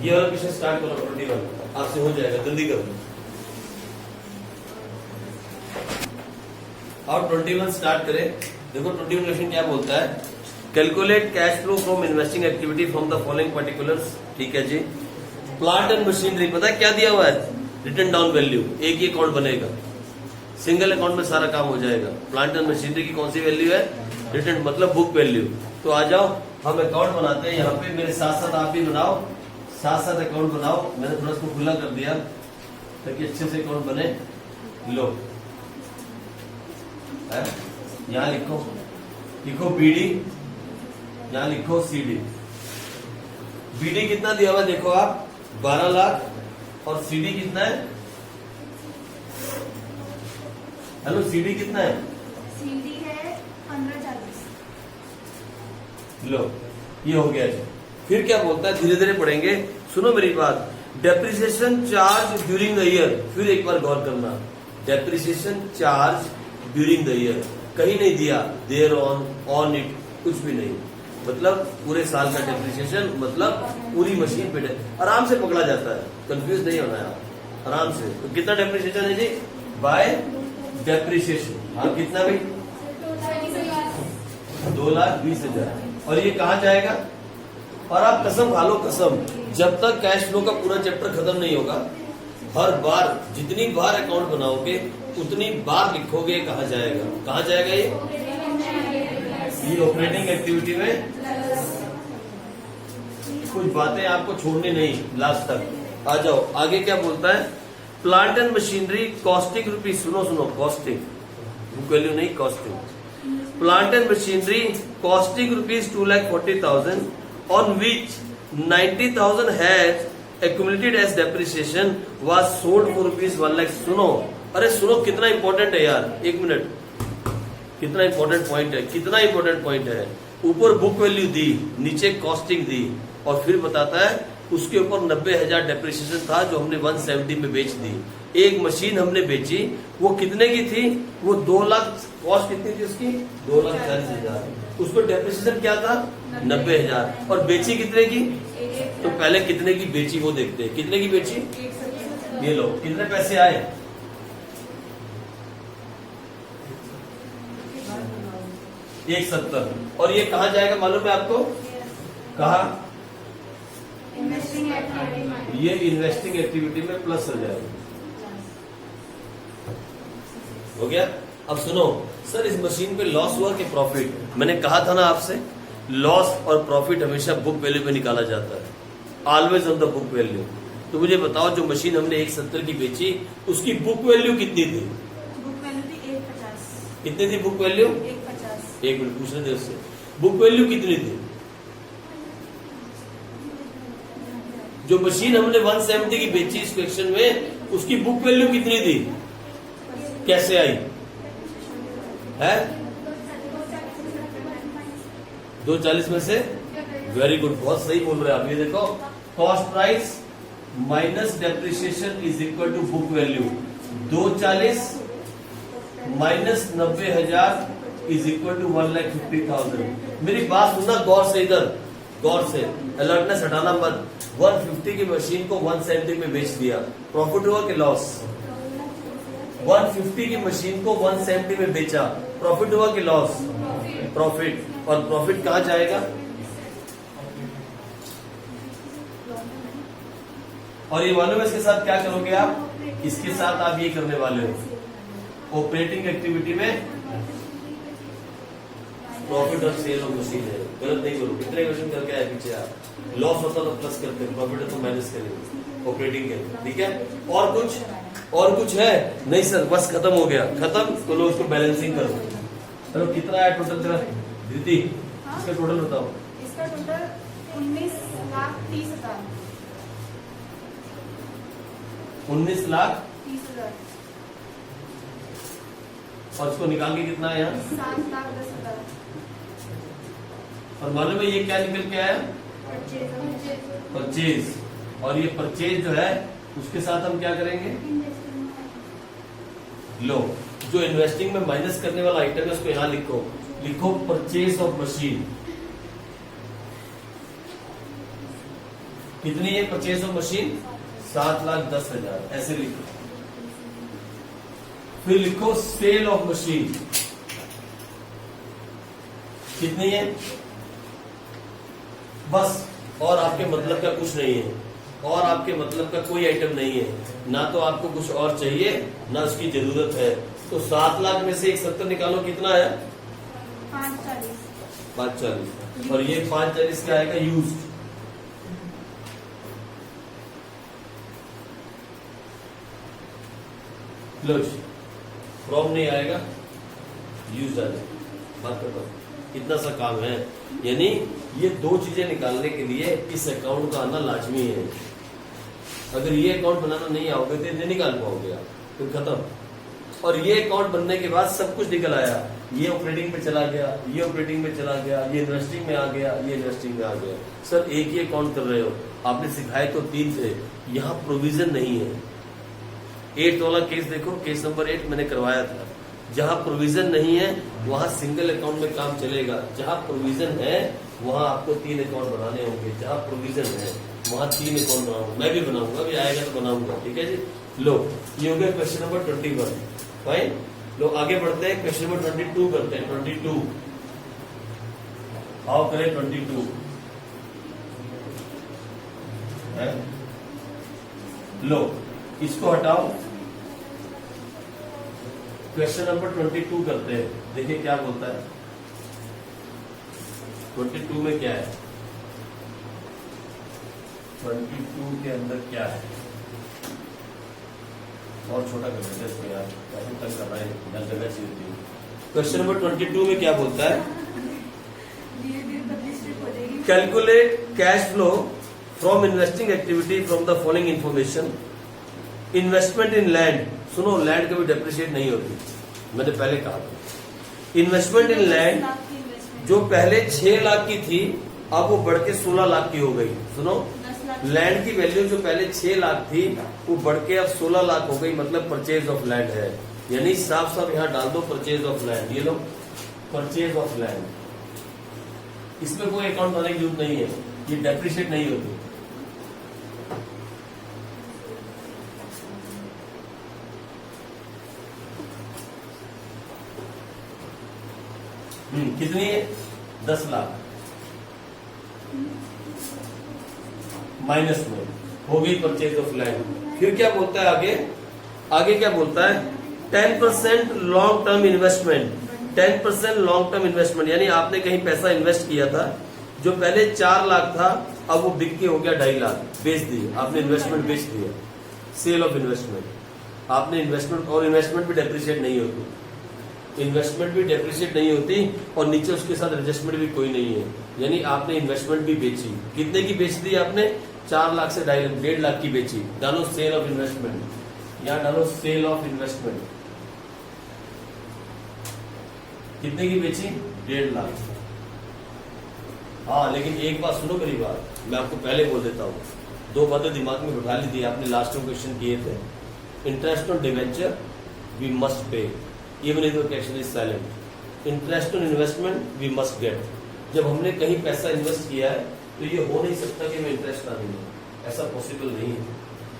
ये वाला क्वेश्चन स्टार्ट करो। 21 आपसे हो जाएगा, जल्दी करो। और 21 स्टार्ट करें। देखो 21 क्वेश्चन क्या बोलता है, calculate cash flow from investing activity from the following particulars. ठीक है जी। प्लांट एंड मशीनरी, पता है क्या दिया हुआ है, रिटन डाउन वैल्यू, एक ही अकाउंट बनेगा, सिंगल अकाउंट में सारा काम हो जाएगा। प्लांट एंड मशीनरी की कौन सी वैल्यू है, रिटन मतलब बुक वैल्यू। तो आ जाओ हम अकाउंट बनाते हैं यहाँ पे, मेरे साथ साथ आप भी बनाओ, साथ साथ अकाउंट बनाओ। मैंने थोड़ा इसको खुला कर दिया ताकि अच्छे से अकाउंट बने। लो यहाँ लिखो, लिखो बीडी, यहाँ लिखो सीडी। बीडी कितना दिया हुआ देखो आप, 12 लाख, और सीडी कितना है, हेलो सीडी कितना है, सीडी है 1540। लो ये हो गया जी। फिर क्या बोलता है, धीरे धीरे पढ़ेंगे, सुनो मेरी बात। Depreciation charge during the year, फिर एक बार गौर करना, depreciation charge during the year कहीं नहीं दिया, देयर ऑन इट, कुछ भी नहीं, मतलब पूरे साल का डेप्रिसिएशन, मतलब पूरी मशीन पे आराम से पकड़ा जाता है, कंफ्यूज नहीं होना है आराम से। तो कितना डेप्रिसिएशन है जी, बाय डेप्रिसिएशन। हाँ कितना भी, 2,20,000। और ये कहाँ जाएगा, और आप कसम खा लो कसम, जब तक कैश फ्लो का पूरा चैप्टर खत्म नहीं होगा, हर बार जितनी बार अकाउंट बनाओगे उतनी बार लिखोगे कहाँ जाएगा, कहाँ जाएगा ये ऑपरेटिंग एक्टिविटी में। कुछ बातें आपको छोड़नी नहीं लास्ट तक। आ जाओ आगे क्या बोलता है, plant and machinery costing rupees, सुनो सुनो, कॉस्टिंग, बुक वैल्यू नहीं, costing. Plant and machinery costing rupees 2,40,000 on which 90,000 has accumulated as depreciation was sold for rupees 1 lakh। सुनो, अरे सुनो कितना इंपॉर्टेंट है यार, एक मिनट, कितना इंपॉर्टेंट पॉइंट है, कितना इंपॉर्टेंट पॉइंट है। ऊपर बुक वैल्यू दी, नीचे कॉस्टिंग दी, और फिर बताता है उसके ऊपर 90,000 डेप्रिसिएशन था जो हमने 170 में बेच दी। एक मशीन हमने बेची, वो कितने की थी, वो 2 लाख, कॉस्ट कितनी थी उसकी, 2,40,000, उसको डेप्रिसिएशन क्या था 90,000, और बेची कितने की, तो पहले कितने की बेची वो देखते हैं, कितने की बेची, ये लो कितने पैसे आए, 170। और ये कहाँ जाएगा मालूम है आपको, कहा, इन्वेस्टिंग एक्टिविटी, ये इन्वेस्टिंग एक्टिविटी में प्लस हो जाएगा। हो गया। अब सुनो सर, इस मशीन पे लॉस हुआ कि प्रॉफिट, मैंने कहा था ना आपसे, लॉस और प्रॉफिट हमेशा बुक वैल्यू में निकाला जाता है, always on the book value. तो मुझे बताओ जो मशीन हमने 170 की बेची उसकी बुक वैल्यू कितनी थी, बुक वैल्यू थी 150। कितनी थी बुक वैल्यू, 150। एक मिनट पूछने दे उससे, बुक वैल्यू कितनी थी, जो मशीन हमने 170 की बेची इस क्वेश्चन में उसकी बुक वैल्यू कितनी थी, कैसे आई है, 240 में से, वेरी गुड, बहुत सही बोल रहे हैं आप। ये देखो, cost price minus depreciation is equal to book value, 240 minus 90,000 is equal to 1,50,000। मेरी बात सुनना गौर से, इधर गौर से, अलर्टनेस हटाना मत। 150 की मशीन को 170 में बेच दिया, प्रॉफिट हुआ कि लॉस, 150 की मशीन को 170 में बेचा, प्रॉफिट हुआ कि लॉस, प्रॉफिट। और प्रॉफिट कहाँ जाएगा, और ये मालूम है इसके साथ क्या करोगे आप, इसके साथ आप ये करने वाले हो, ऑपरेटिंग एक्टिविटी में प्रॉफिट और सेल ऑफ मशीन है, गलत नहीं करो। कितने क्वेश्चन करके आए पीछे आप, लॉस होता तो प्लस करते, प्रॉफिट है तो माइनस करेंगे ऑपरेटिंग के, ठीक है। और कुछ है नहीं सर, बस खत्म हो गया, खत्म। तो लो उसको बैलेंसिंग करो। चलो कितना आया टोटल तेरा दीदी, इसका टोटल बताओ। इसका टोटल 19,30,000। 19,30,000। और इसको निकाल के कितना है यहाँ, 7,10,000। और मालूम है ये क्या निकल के आया, परचेज। और ये परचेज जो है उसके साथ हम क्या करेंगे, लो जो इन्वेस्टिंग में माइनस करने वाला आइटम है उसको यहां लिखो, लिखो परचेज ऑफ मशीन। कितनी है परचेज ऑफ मशीन, 7,10,000 ऐसे लिखो। फिर लिखो सेल ऑफ मशीन कितनी है, बस। और आपके मतलब का कुछ नहीं है, और आपके मतलब का कोई आइटम नहीं है, ना तो आपको कुछ और चाहिए ना उसकी जरूरत है। तो 7 लाख में से 170 निकालो, कितना है? 540। 540। और ये 540 क्या आएगा? यूज। फ्रॉम नहीं आएगा, यूज आ जाएगा। बात करता हूं, इतना सा काम है। यानी ये दो चीजें निकालने के लिए इस अकाउंट का आना लाजमी है। अगर ये अकाउंट बनाना नहीं आओगे तो नहीं निकाल पाओगे आप, फिर खत्म। और ये अकाउंट बनने के बाद सब कुछ निकल आया, ये ऑपरेटिंग में चला गया, ये ऑपरेटिंग में चला गया, ये इन्वेस्टिंग में आ गया, ये इन्वेस्टिंग में आ गया। सर एक ही अकाउंट कर रहे हो, आपने सिखाए तो 3 थे, यहाँ प्रोविजन नहीं है। 8 वाला केस देखो, केस नंबर 8 मैंने करवाया था। जहां प्रोविजन नहीं है वहां सिंगल अकाउंट में काम चलेगा, जहां प्रोविजन है वहां आपको 3 अकाउंट बनाने होंगे। जहां प्रोविजन है वहां 3 अकाउंट बनाऊंगा, मैं भी बनाऊंगा, अभी आएगा तो बनाऊंगा। ठीक है जी। लो ये हो गया क्वेश्चन नंबर 21। फाइन। लो आगे बढ़ते हैं, क्वेश्चन नंबर 22 करते हैं। 22 आओ करें 22 है? लो इसको हटाओ, क्वेश्चन नंबर 22 करते हैं। देखिए क्या बोलता है 22 में क्या है। 22 के अंदर क्या है, और छोटा कर देते हैं इसको यार, काफी तंग कर रहा है, जगह चाहिए। क्वेश्चन नंबर 22 में क्या बोलता है? Calculate cash flow from investing activity from the following information. Investment in land, सुनो लैंड कभी डेप्रिशिएट नहीं होती, मैंने पहले कहा था। इन्वेस्टमेंट इन लैंड जो पहले 6 लाख की थी अब वो बढ़ के 16 लाख की हो गई। सुनो, लैंड की वैल्यू जो पहले 6 लाख थी वो बढ़ के अब 16 लाख हो गई, मतलब परचेज ऑफ लैंड है। यानी साफ साफ यहाँ डाल दो परचेज ऑफ लैंड। ये लो परचेज ऑफ लैंड, इसमें कोई अकाउंट बनाने की जरूरत नहीं है, ये डेप्रिशिएट नहीं होती। कितनी है? 10 लाख माइनस में हो गई परचेज ऑफ लैंड। फिर क्या बोलता है आगे? आगे क्या बोलता है? 10% long term investment. 10% long term investment यानी आपने कहीं पैसा इन्वेस्ट किया था जो पहले 4 लाख था, अब वो बिक के हो गया 2.5 लाख, बेच दिए आपने, इन्वेस्टमेंट बेच दिया। Sale of investment. आपने इन्वेस्टमेंट, और इन्वेस्टमेंट भी डेप्रिशिएट नहीं होती, इन्वेस्टमेंट भी डेप्रिशिएट नहीं होती, और नीचे उसके साथ एडजस्टमेंट भी कोई नहीं है। यानी आपने इन्वेस्टमेंट भी बेची। कितने की बेच दी आपने? 4 लाख से 1.5 लाख की बेची। डालो सेल ऑफ इन्वेस्टमेंट, यहाँ डालो सेल ऑफ इन्वेस्टमेंट। कितने की बेची? 1.5 लाख। हाँ लेकिन एक बात सुनो, मेरी बात मैं आपको पहले बोल देता हूँ, 2 बातें दिमाग में बिठा लीजिए, आपने लास्ट में क्वेश्चन किए थे। Interest on debenture we must pay even if the cash is silent. Interest on investment we must get. जब हमने कहीं पैसा इन्वेस्ट किया है तो ये हो नहीं सकता कि मैं इंटरेस्ट ना दूं, ऐसा पॉसिबल नहीं है।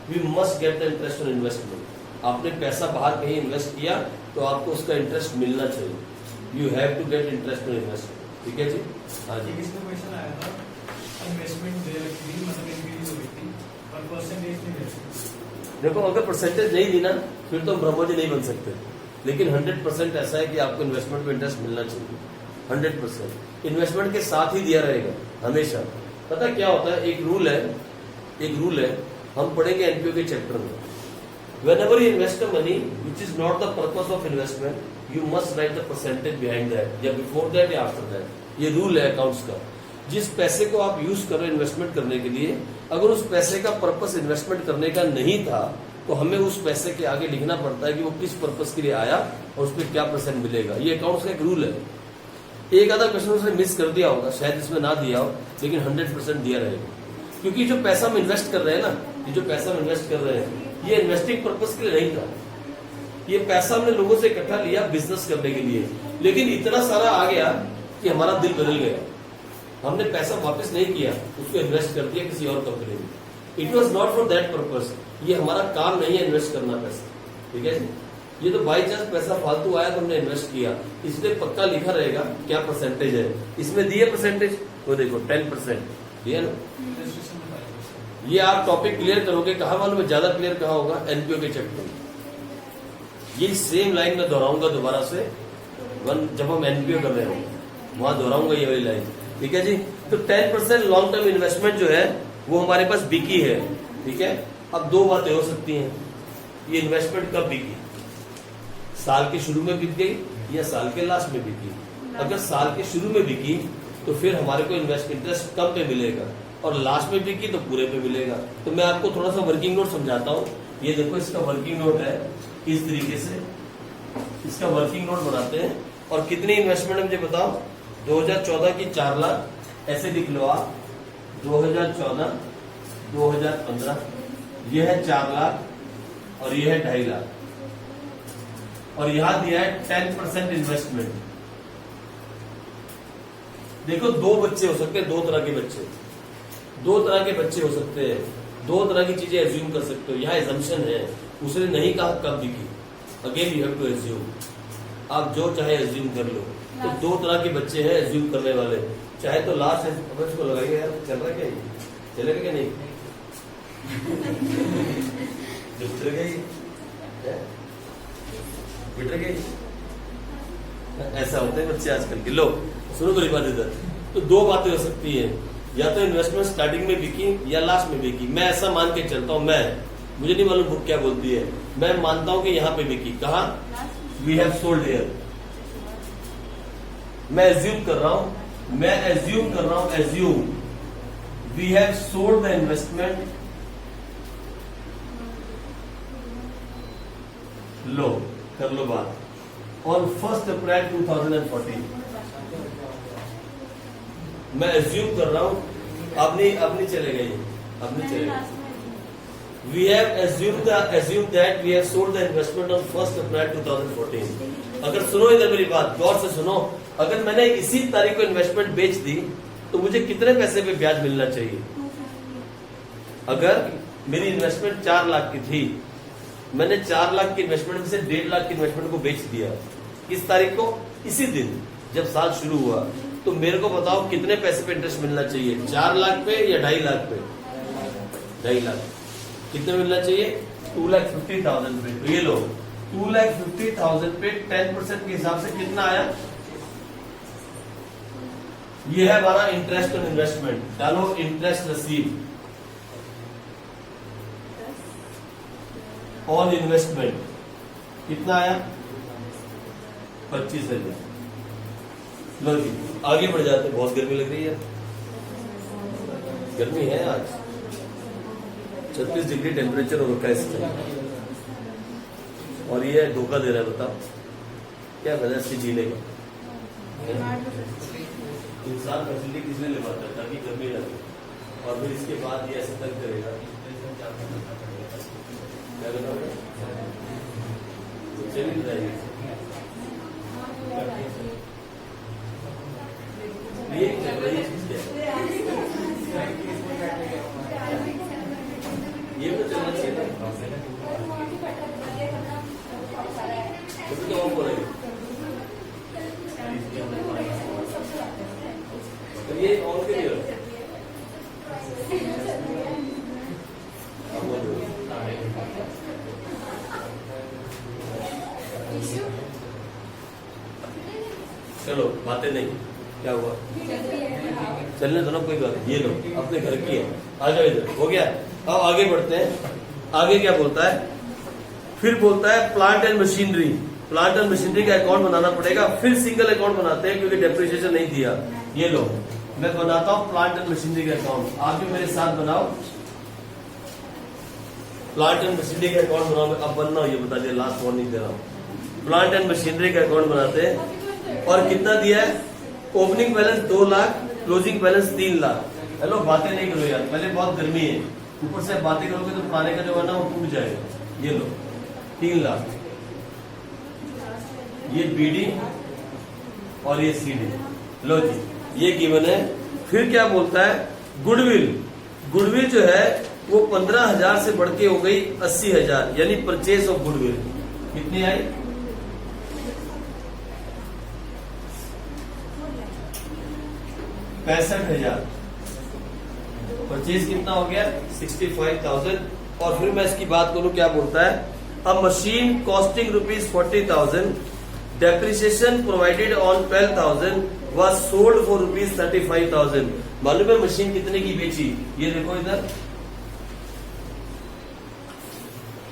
We must get the interest on investment. आपने पैसा बाहर कहीं इन्वेस्ट किया तो आपको उसका इंटरेस्ट मिलना चाहिए। You have to get interest on investment. ठीक है जी? हाँ जी। इसमें क्वेश्चन आया था इन्वेस्टमेंट मतलब इंक्रीज हो गई थी और परसेंटेज नहीं मिलती। देखो अगर परसेंटेज नहीं दी ना फिर तो हम ब्रह्मा जी नहीं बन सकते, लेकिन 100% ऐसा है कि आपको इन्वेस्टमेंट में इंटरेस्ट मिलना चाहिए। 100% इन्वेस्टमेंट के साथ ही दिया रहेगा हमेशा। पता क्या होता है, एक रूल है, हम पढ़ेंगे एनपीओ के चैप्टर में। Whenever you invest the money which is not the purpose of investment, you must write the percentage behind that, या before that या after that. ये रूल है अकाउंट्स का। जिस पैसे को आप यूज कर रहे हो इन्वेस्टमेंट करने के लिए, अगर उस पैसे का पर्पस इन्वेस्टमेंट करने का नहीं था तो हमें उस पैसे के आगे लिखना पड़ता है कि वो किस पर्पस के लिए आया और उस पर क्या % मिलेगा। ये अकाउंट्स का एक रूल है। एक आधा क्वेश्चन उसने मिस कर दिया होगा, शायद इसमें ना दिया हो, लेकिन 100% दिया रहेगा। क्योंकि जो पैसा हम इन्वेस्ट कर रहे हैं ना, ये जो पैसा हम इन्वेस्ट कर रहे हैं ये इन्वेस्टिंग पर्पस के लिए नहीं था। ये पैसा हमने लोगों से इकट्ठा लिया बिजनेस करने के लिए, लेकिन इतना सारा आ गया कि हमारा दिल बदल गया। हमने पैसा वापस नहीं किया, उसको इन्वेस्ट कर दिया किसी और कंपनी में। It was not for that purpose. ये हमारा काम नहीं है इन्वेस्ट करना पैसा, ठीक है जी। ये तो बाई चांस पैसा फालतू आया तो हमने इन्वेस्ट किया, इसलिए पक्का लिखा रहेगा क्या परसेंटेज है। इसमें दिए परसेंटेज, वो देखो 10% दिया ना। रजिस्ट्रेशन में 5%। ये आप टॉपिक क्लियर करोगे, कहा मालूम है ज्यादा क्लियर कहा होगा, एनपीओ के चैप्टर में। ये सेम लाइन में दोहराऊंगा दोबारा से जब हम एनपीओ कर रहे हो वहां दोहराऊंगा ये वाली लाइन, ठीक है जी। तो 10% लॉन्ग टर्म इन्वेस्टमेंट जो है वो हमारे पास बिकी है, ठीक है। अब दो बातें हो सकती हैं, ये इन्वेस्टमेंट कब बिकी, साल के शुरू में बिक गई या साल के लास्ट में बिकी। अगर साल के शुरू में बिकी तो फिर हमारे को इंटरेस्ट कम पे मिलेगा, और लास्ट में बिकी तो पूरे पे मिलेगा। तो मैं आपको थोड़ा सा वर्किंग नोट समझाता हूँ। ये देखो इसका वर्किंग नोट है, इस तरीके से इसका वर्किंग नोट बनाते हैं। और कितनी इन्वेस्टमेंट है मुझे बताओ, 2014 की 4 लाख, ऐसे लिख लो आप 2014, 2015, ये है 4 लाख और ये है 2.5 लाख, और यहां दिया है 10% इन्वेस्टमेंट। देखो दो बच्चे हो सकते हैं, दो तरह के बच्चे, दो तरह के बच्चे हो सकते हैं, दो तरह की चीजें एज्यूम कर सकते हो। यहाँ एजम्पशन है, उसने नहीं कहा कब बिकी, again you have to assume, आप जो चाहे एज्यूम कर लो। तो दो तरह के बच्चे हैं एज्यूम करने वाले, चाहे तो लास्ट अब इसको लगाइए यार, चल रहा क्या ये, चलेगा क्या नहीं चल गई बिटर गई, ऐसा होते हैं बच्चे आजकल के। लो सुनो मेरी बात इधर, तो दो बातें हो सकती है, या तो इन्वेस्टमेंट स्टार्टिंग में बिकी या लास्ट में बिकी। मैं ऐसा मान के चलता हूं, मुझे नहीं मालूम बुक क्या बोलती है, मैं मानता हूं कि यहाँ पे बिकी। कहा, वी हैव सोल्ड हियर। मैं एज्यूम कर रहा हूं, assume we have sold the investment. लो कर लो बात, ऑन 1 अप्रैल 2014। मैं एज्यूम कर रहा हूं, अपनी चले गई, अपनी चले गई। We have assumed that we have sold the investment on 1 April 2014। अगर सुनो इधर मेरी बात, गौर से सुनो, अगर मैंने इसी तारीख को इन्वेस्टमेंट बेच दी तो मुझे कितने पैसे पे ब्याज मिलना चाहिए? अगर मेरी इन्वेस्टमेंट 4 लाख की थी, मैंने 4 लाख की इन्वेस्टमेंट में से 1.5 लाख की इन्वेस्टमेंट को बेच दिया, किस तारीख को? इसी दिन जब साल शुरू हुआ। तो मेरे को बताओ कितने पैसे पे इंटरेस्ट मिलना चाहिए, 4 लाख पे या 2.5 लाख पे? 2.5 लाख। कितने मिलना चाहिए? 2,50,000 पे। तो ये लो 2,50,000 पे 10% के हिसाब से कितना आया? ये है हमारा इंटरेस्ट ऑन इन्वेस्टमेंट। डालो इंटरेस्ट रिसीव ऑन इन्वेस्टमेंट, कितना आया? 25,000। लो जी आगे बढ़ जाते, बहुत गर्मी लग रही है, गर्मी है आज, 36 डिग्री टेम्परेचर हो रखा है इस टाइम, और ये धोखा दे रहा है। बताओ क्या वजह से जीने का? इंसान फैसिलिटी किसने ले पाता है ताकि गर्मी लगे, और फिर इसके बाद ये ऐसे तंग करेगा। क्या बताओ, चलिए बताइए। ये चल रही चीज क्या है? ये तो चलना चाहिए ना, तो ऑफ हो रही है। तो ये ऑन के लिए चलो बातें नहीं, क्या हुआ? चलने दो ना, कोई बात नहीं। ये लो अपने घर की है, आ जाओ इधर, हो गया। अब आगे बढ़ते हैं। आगे क्या बोलता है? फिर बोलता है plant and machinery. Plant and machinery का अकाउंट बनाना पड़ेगा। फिर सिंगल अकाउंट बनाते हैं क्योंकि डेप्रिसिएशन नहीं दिया। ये लो मैं बनाता हूं प्लांट एंड मशीनरी का अकाउंट, आप भी मेरे साथ बनाओ। प्लांट एंड मशीनरी का अकाउंट बनाओ। अब बनना ये बता दिया, लास्ट वार्निंग दे रहा हूं। प्लांट एंड मशीनरी का अकाउंट बनाते हैं, और कितना दिया है? Opening balance 2 lakh, closing balance 3 lakh. Hello बातें नहीं करो यार, पहले बहुत गर्मी है, ऊपर से बातें करोगे तो पुराने का जो है ना वो टूट जाएगा। ये लो 3 लाख, ये बीडी और ये सीडी। लो जी ये गिवन है। फिर क्या बोलता है? गुडविल। गुडविल जो है वो 15,000 से बढ़ के हो गई 80,000, यानी परचेज ऑफ गुडविल कितनी आई? 65,000। परचेज कितना हो गया? 65,000। और फिर मैं इसकी बात करूं, क्या बोलता है? अ machine costing ₹40,000, depreciation provided on 12,000 was sold for ₹35,000। मालूम है मशीन कितने की बेची? ये देखो इधर,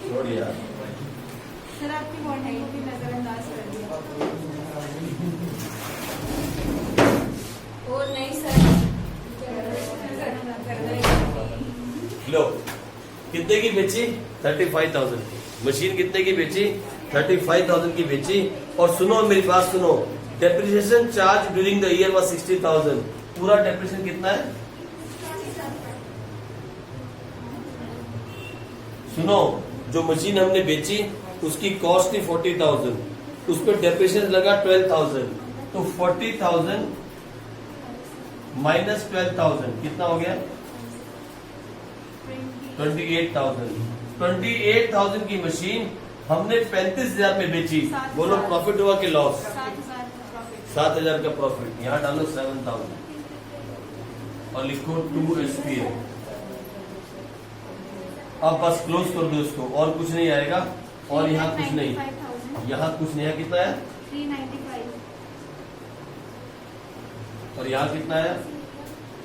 छोड़िए सर आपकी वार्निंग को भी नजरअंदाज कर दिया। और नहीं सर, लो कितने की बेची? 35,000 की। मशीन कितने की बेची? 35,000 की बेची। और सुनो मेरी बात सुनो, depreciation charge during the year was 60,000। पूरा डेप्रिसिएशन कितना है? सुनो, जो मशीन हमने बेची उसकी कॉस्ट थी 40,000, उस पर डेप्रिसिएशन लगा 12,000, तो 40,000 माइनस 12,000 कितना हो गया? 28,000। 28,000 की मशीन हमने 35,000 में बेची। बोलो प्रॉफिट हुआ कि लॉस? 7,000 का प्रॉफिट। यहाँ डालो 7,000 और लिखो 2 SPA। अब बस क्लोज कर दो इसको, और कुछ नहीं आएगा। और यहाँ कुछ नहीं, यहाँ कुछ नहीं है। कितना है? 395। और यहाँ कितना है?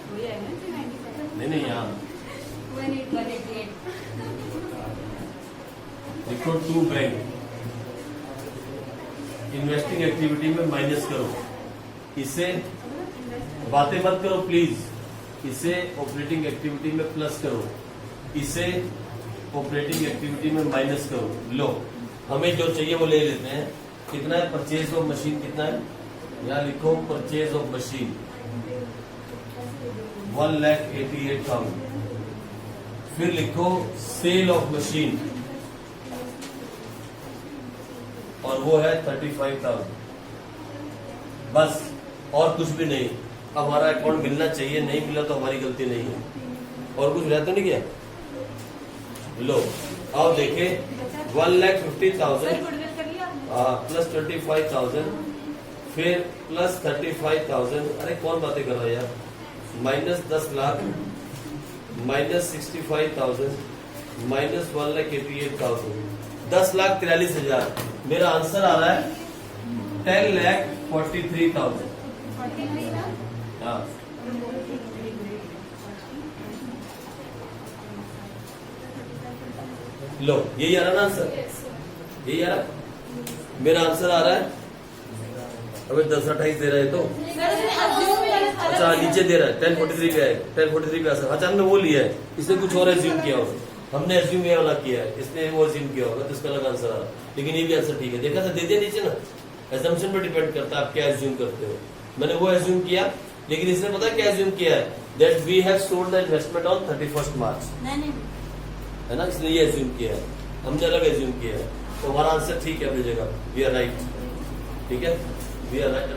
वही है ना 395। नहीं यहाँ 188। लिखो 2 बैंक। इन्वेस्टिंग एक्टिविटी में माइनस करो, इसे बातें मत करो प्लीज। इसे ऑपरेटिंग एक्टिविटी में प्लस करो, इसे ऑपरेटिंग एक्टिविटी में माइनस करो। लो हमें जो चाहिए वो ले लेते हैं। कितना है परचेज ऑफ मशीन? कितना है? यहाँ लिखो परचेज ऑफ मशीन 1,88,000। फिर लिखो सेल ऑफ मशीन, और वो है 35,000। बस और कुछ भी नहीं। अब हमारा अकाउंट मिलना चाहिए, नहीं मिला तो हमारी गलती नहीं है। और कुछ रहता नहीं क्या? लो अब देखे 1,50,000 प्लस 25,000, फिर प्लस 35,000। अरे कौन बातें कर रहा है यार? Minus 10 lakh, minus 65,000, minus 1,88,000, 10,43,000। मेरा आंसर आ रहा है 10,43,000। हाँ लो यही आ रहा ना आंसर? यही आ रहा। मेरा आंसर आ रहा है। अबे 10,28 दे रहा है तो अच्छा नीचे दे रहा है 1043 पे है। 1043 पे आंसर। अच्छा हमने वो लिया है, इसने कुछ और एज्यूम किया होगा। हमने एज्यूम ये वाला किया है, इसने वो एज्यूम किया होगा, तो इसका अलग आंसर आ रहा। लेकिन ये भी आंसर ठीक है। देखा था, दे दिया नीचे ना। एजम्पशन पर डिपेंड करता है आप क्या एज्यूम करते हो। मैंने वो एज्यूम किया, लेकिन इसने पता क्या एज्यूम किया है? That we have sold the investment on 31 March, है ना। इसने ये एज्यूम किया है, हमने अलग एज्यूम किया है। तो हमारा आंसर ठीक है अपनी जगह। वी आर राइट, ठीक है, वी आर राइट।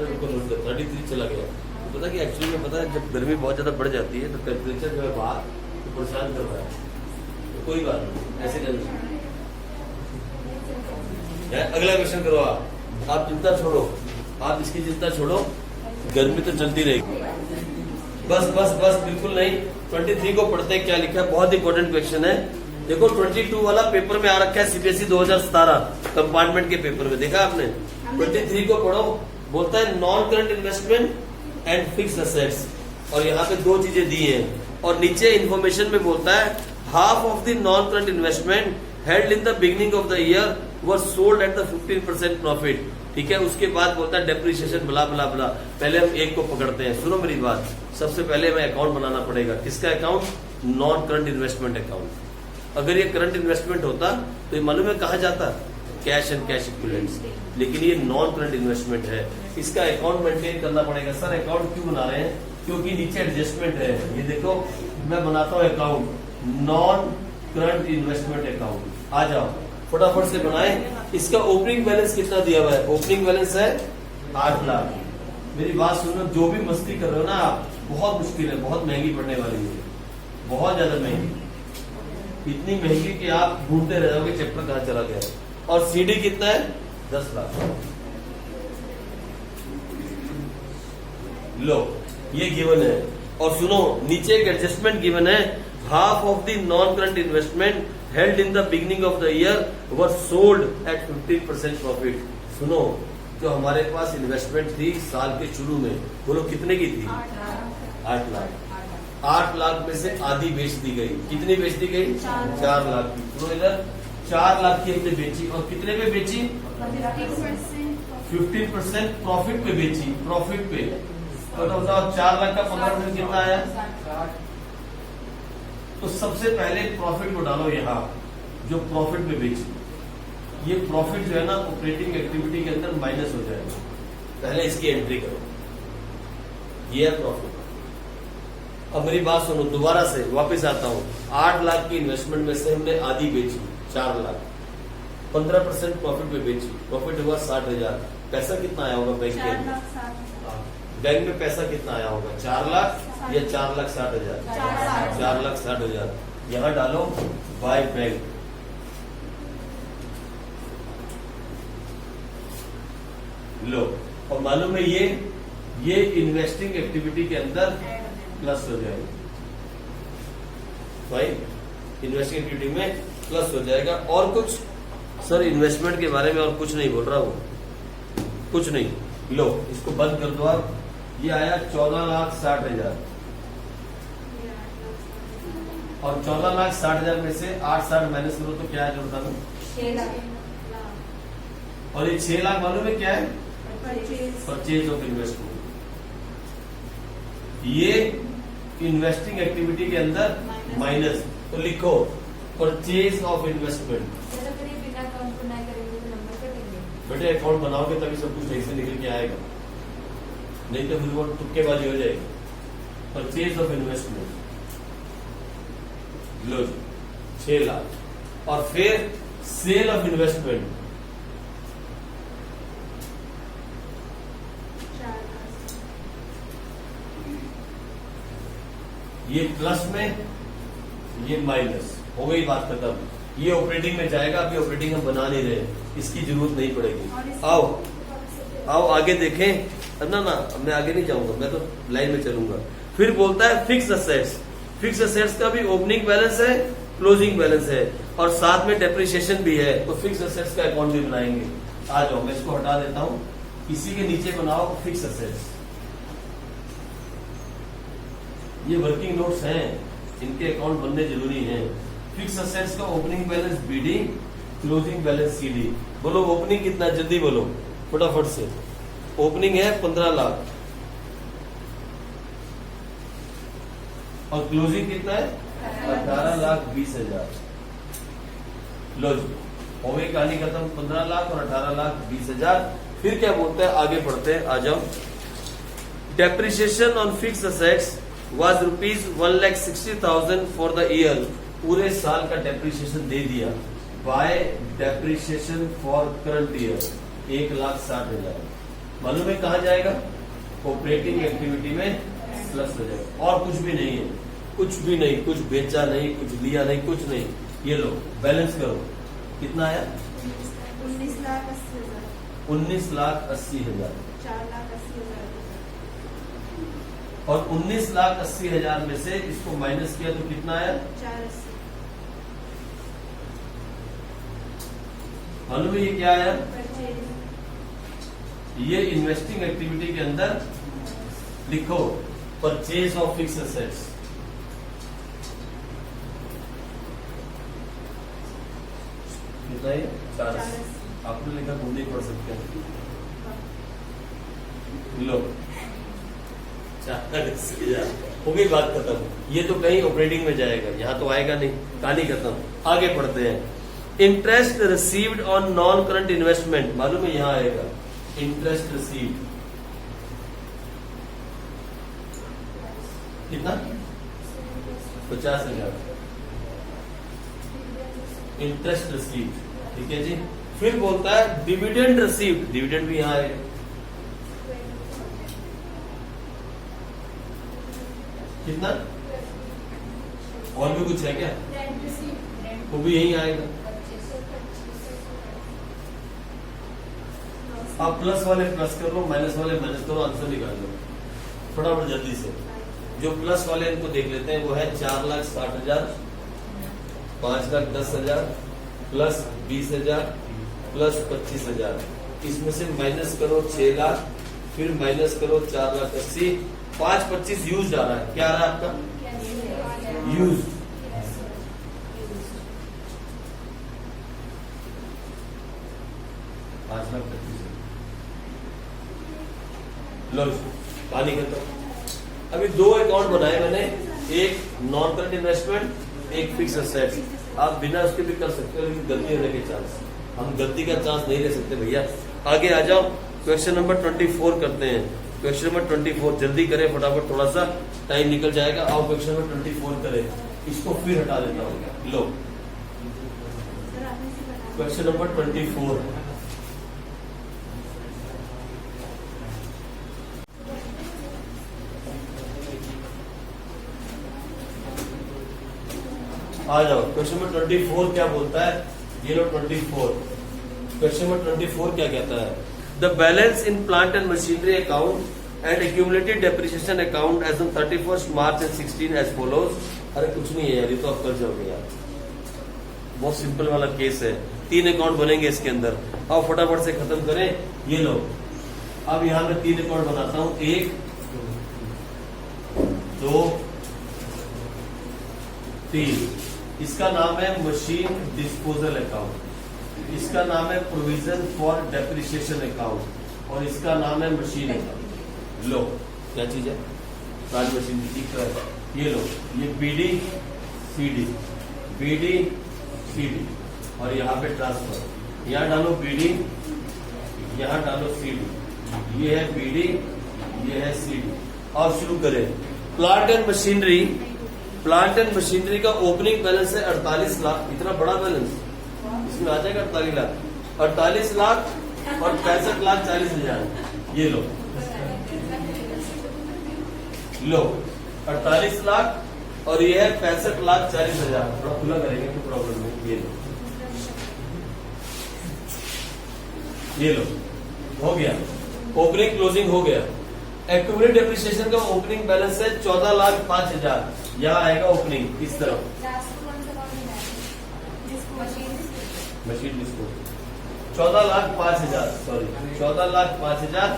33 चला गया। तो पता कि एक्चुअली में पता है, जब गर्मी बहुत ज्यादा बढ़ जाती है तो टेम्परेचर जो है बाहर तो परेशान कर रहा है। तो कोई बात नहीं, ऐसे करना। अगला क्वेश्चन करो आप चिंता छोड़ो, आप इसकी चिंता छोड़ो, गर्मी तो चलती रहेगी। बस बस बस बिल्कुल नहीं। 23 को पढ़ते हैं क्या लिखा है। बहुत इंपॉर्टेंट क्वेश्चन है। देखो 22 वाला पेपर में आ रखा है, सीबीएसई 2017 कंपार्टमेंट के पेपर में। देखा आपने? 23 को पढ़ो। बोलता है non current investment and fix assets, और यहाँ पे दो चीजें दी हैं। और नीचे इन्फॉर्मेशन में बोलता है half of the non current investment held in the beginning of the year was sold at the 15% profit. ठीक है, उसके बाद बोलता है डेप्रिसिएशन ब्ला ब्ला ब्ला। पहले हम एक को पकड़ते हैं, सुनो मेरी बात। सबसे पहले हमें अकाउंट बनाना पड़ेगा। किसका account? Non current investment account. अगर ये करंट इन्वेस्टमेंट होता तो ये मालूम है कहा जाता? Cash and cash equivalents. लेकिन ये नॉन करंट इन्वेस्टमेंट है, इसका अकाउंट मेंटेन करना पड़ेगा। सर अकाउंट क्यों बना रहे हैं? क्योंकि नीचे एडजस्टमेंट है। ये देखो मैं बनाता हूँ account non current investment account. आ जाओ फटाफट से बनाए। इसका ओपनिंग बैलेंस कितना दिया हुआ है? ओपनिंग बैलेंस है 8 लाख। मेरी बात सुनो, जो भी मस्ती कर रहे हो ना आप, बहुत मुश्किल है, बहुत महंगी पड़ने वाली है, बहुत ज्यादा महंगी। इतनी महंगी कि आप ढूंढते रह जाओगे चैप्टर कहाँ चला गया। और सीडी कितना है 10 लाख। लो ये गिवन है। और सुनो नीचे एक एडजस्टमेंट गिवन है, half of the non current investment held in the beginning of the year were sold eight 15% profit. सुनो जो हमारे पास इन्वेस्टमेंट थी साल के शुरू में, बोलो कितने की थी? 8 लाख। 8 लाख में से आधी बेच दी गई। कितनी बेच दी गई? 4 लाख की। सुनो इधर 4 लाख की हमने बेची और कितने पे बेची? 15% प्रॉफिट पे बेची। प्रॉफिट पे तो बताओ 4 लाख का 15% कितना आया? तो सबसे पहले प्रॉफिट को डालो यहाँ, जो प्रॉफिट पे बेची। ये प्रॉफिट जो है ना ऑपरेटिंग एक्टिविटी के अंदर माइनस हो जाएगा। पहले इसकी एंट्री करो, ये है प्रॉफिट। अब मेरी बात सुनो, दोबारा से वापस आता हूँ। 8 लाख की इन्वेस्टमेंट में से हमने आधी बेची 4 लाख, 15% प्रॉफिट पे बेची, प्रॉफिट हुआ 60,000। पैसा कितना आया होगा बैंक के अंदर? बैंक में पैसा कितना आया होगा? 4 लाख या 4,60,000? 4,60,000। यहाँ डालो बाय बैंक। लो और मालूम है ये इन्वेस्टिंग एक्टिविटी के अंदर प्लस हो जाएगा भाई, इन्वेस्टिंग एक्टिविटी में प्लस हो जाएगा। और कुछ सर इन्वेस्टमेंट के बारे में और कुछ नहीं बोल रहा हूं, कुछ नहीं। लो इसको बंद कर दो आप। ये आया 14,60,000 और 14,60,000 में से 8,60 माइनस करो तो क्या है जोड़ता हूँ? 6 लाख। और ये 6 लाख मालूम है क्या है? Purchase of investment. ये इन्वेस्टिंग एक्टिविटी के अंदर माइनस, तो लिखो परचेज ऑफ इन्वेस्टमेंट। बेटे अकाउंट बनाओगे तभी सब कुछ सही से निकल के आएगा, नहीं तो फिर वो तुक्केबाजी हो जाएगी। परचेज ऑफ इन्वेस्टमेंट लो 6 लाख। और फिर सेल ऑफ इन्वेस्टमेंट ये प्लस में, ये माइनस। हो गई बात खत्म। ये ऑपरेटिंग में जाएगा। अभी ऑपरेटिंग हम बना नहीं रहे, इसकी जरूरत नहीं पड़ेगी। आओ आगे देखें। ना मैं आगे नहीं जाऊंगा, मैं तो लाइन में चलूंगा। फिर बोलता है फिक्स असेट्स। फिक्स असेट्स का भी ओपनिंग बैलेंस है, क्लोजिंग बैलेंस है और साथ में डेप्रिसिएशन भी है। तो फिक्स असेट्स का अकाउंट भी बनाएंगे। आ जाओ, मैं इसको हटा देता हूं। इसी के नीचे बनाओ फिक्स असेट्स। ये वर्किंग नोट्स हैं, इनके अकाउंट बनने जरूरी हैं। फिक्स असेट्स का opening balance BD, closing balance CD. बोलो ओपनिंग कितना, जल्दी बोलो फटाफट से। ओपनिंग है 15 लाख और क्लोजिंग कितना है? 18,20,000। लो जी हो गई कहानी खत्म। 15 लाख और 18,20,000। फिर क्या बोलते हैं, आगे पढ़ते हैं। आ जाओ। Depreciation on fix assets was rupees 1,60,000 for the year। पूरे साल का डेप्रिसिएशन दे दिया। Bye depreciation for current year 1,60,000। मालूम है कहाँ जाएगा? ऑपरेटिंग एक्टिविटी में प्लस हो जाएगा। और कुछ भी नहीं है, कुछ भी नहीं, कुछ बेचा नहीं, कुछ लिया नहीं, कुछ नहीं। ये लो बैलेंस करो, कितना आया? 19,80,000। 19,80,000। 4,80,000। और 19,80,000 में से इसको माइनस किया तो कितना आया? 4,80,000। मालूम है ये क्या आया? ये इन्वेस्टिंग एक्टिविटी के अंदर लिखो परचेज ऑफ फिक्स असेट्स। कितना है? 4,80,000। आपने लिखा, खुद नहीं पढ़ सकते। लो 4,80,000 हो गई, बात खत्म। ये तो कहीं ऑपरेटिंग में जाएगा, यहाँ तो आएगा नहीं। कहानी खत्म। आगे पढ़ते हैं। Interest received on non current investment. मालूम है यहाँ आएगा इंटरेस्ट रिसीव्ड कितना? 50,000 इंटरेस्ट रिसीव्ड। ठीक है जी। फिर बोलता है डिविडेंड रिसीव्ड। डिविडेंड भी यहाँ आएगा। कितना? और भी कुछ है क्या? वो भी यही आएगा। आप प्लस वाले प्लस कर लो, माइनस वाले माइनस करो, आंसर निकाल लो फटाफट जल्दी से। जो प्लस वाले इनको देख लेते हैं, वो है 4,60,000, 5,10,000, प्लस 20,000, प्लस 25,000। इसमें से माइनस करो 6 लाख, फिर माइनस करो 4,80,000, 5,25 यूज आ रहा है। क्या आ रहा है आपका? यूज। लो पानी खत्म। अभी 2 अकाउंट बनाए मैंने, एक नॉन करंट इन्वेस्टमेंट, एक फिक्स एसेट। आप बिना उसके भी कर सकते हो, लेकिन गलती होने के चांस, हम गलती का चांस नहीं ले सकते भैया। आगे आ जाओ, क्वेश्चन नंबर 24 करते हैं। क्वेश्चन नंबर 24 जल्दी करें फटाफट, थोड़ा सा टाइम निकल जाएगा। आओ क्वेश्चन नंबर 24 करें। इसको फिर हटा देता हूँ। लो क्वेश्चन नंबर 24। आ जाओ, क्वेश्चन नंबर 24 क्या बोलता है? ये लो 24। क्वेश्चन नंबर 24 क्या कहता है? The balance in plant and machinery account and accumulated depreciation account as on 31 March and 16 as follows. अरे कुछ नहीं है यार, ये तो आप कर जाओगे यार, बहुत सिंपल वाला केस है। 3 अकाउंट बनेंगे इसके अंदर। अब फटाफट से खत्म करें। ये लो, अब यहां मैं 3 अकाउंट बनाता हूं, 1 2 3। इसका नाम है मशीन डिस्पोजल अकाउंट, इसका नाम है प्रोविजन फॉर डेप्रिसिएशन अकाउंट, और इसका नाम है मशीन अकाउंट। लो क्या चीज है? राज मशीन ठीक है। ये लो, ये बीडी सीडी, बीडी सीडी, और यहाँ पे ट्रांसफर। यहाँ डालो बीडी, यहाँ डालो सीडी। ये है बीडी, ये है सीडी। अब शुरू करें। Plant and machinery, plant and machinery का ओपनिंग बैलेंस है 48 लाख। इतना बड़ा बैलेंस इसमें आ जाएगा 48 लाख, 48 लाख और 65,40,000। ये लो, लो 48 लाख और ये है 65,40,000। थोड़ा खुला करेंगे तो प्रॉब्लम नहीं। ये लो, ये लो, हो गया। ओपनिंग क्लोजिंग हो गया। एक्यूमुलेटेड डेप्रिसिएशन का ओपनिंग बैलेंस है 14,05,000। यहाँ आएगा ओपनिंग इस तरफ, मशीन डिस्पोजल 14,05,000, सॉरी 14,05,000।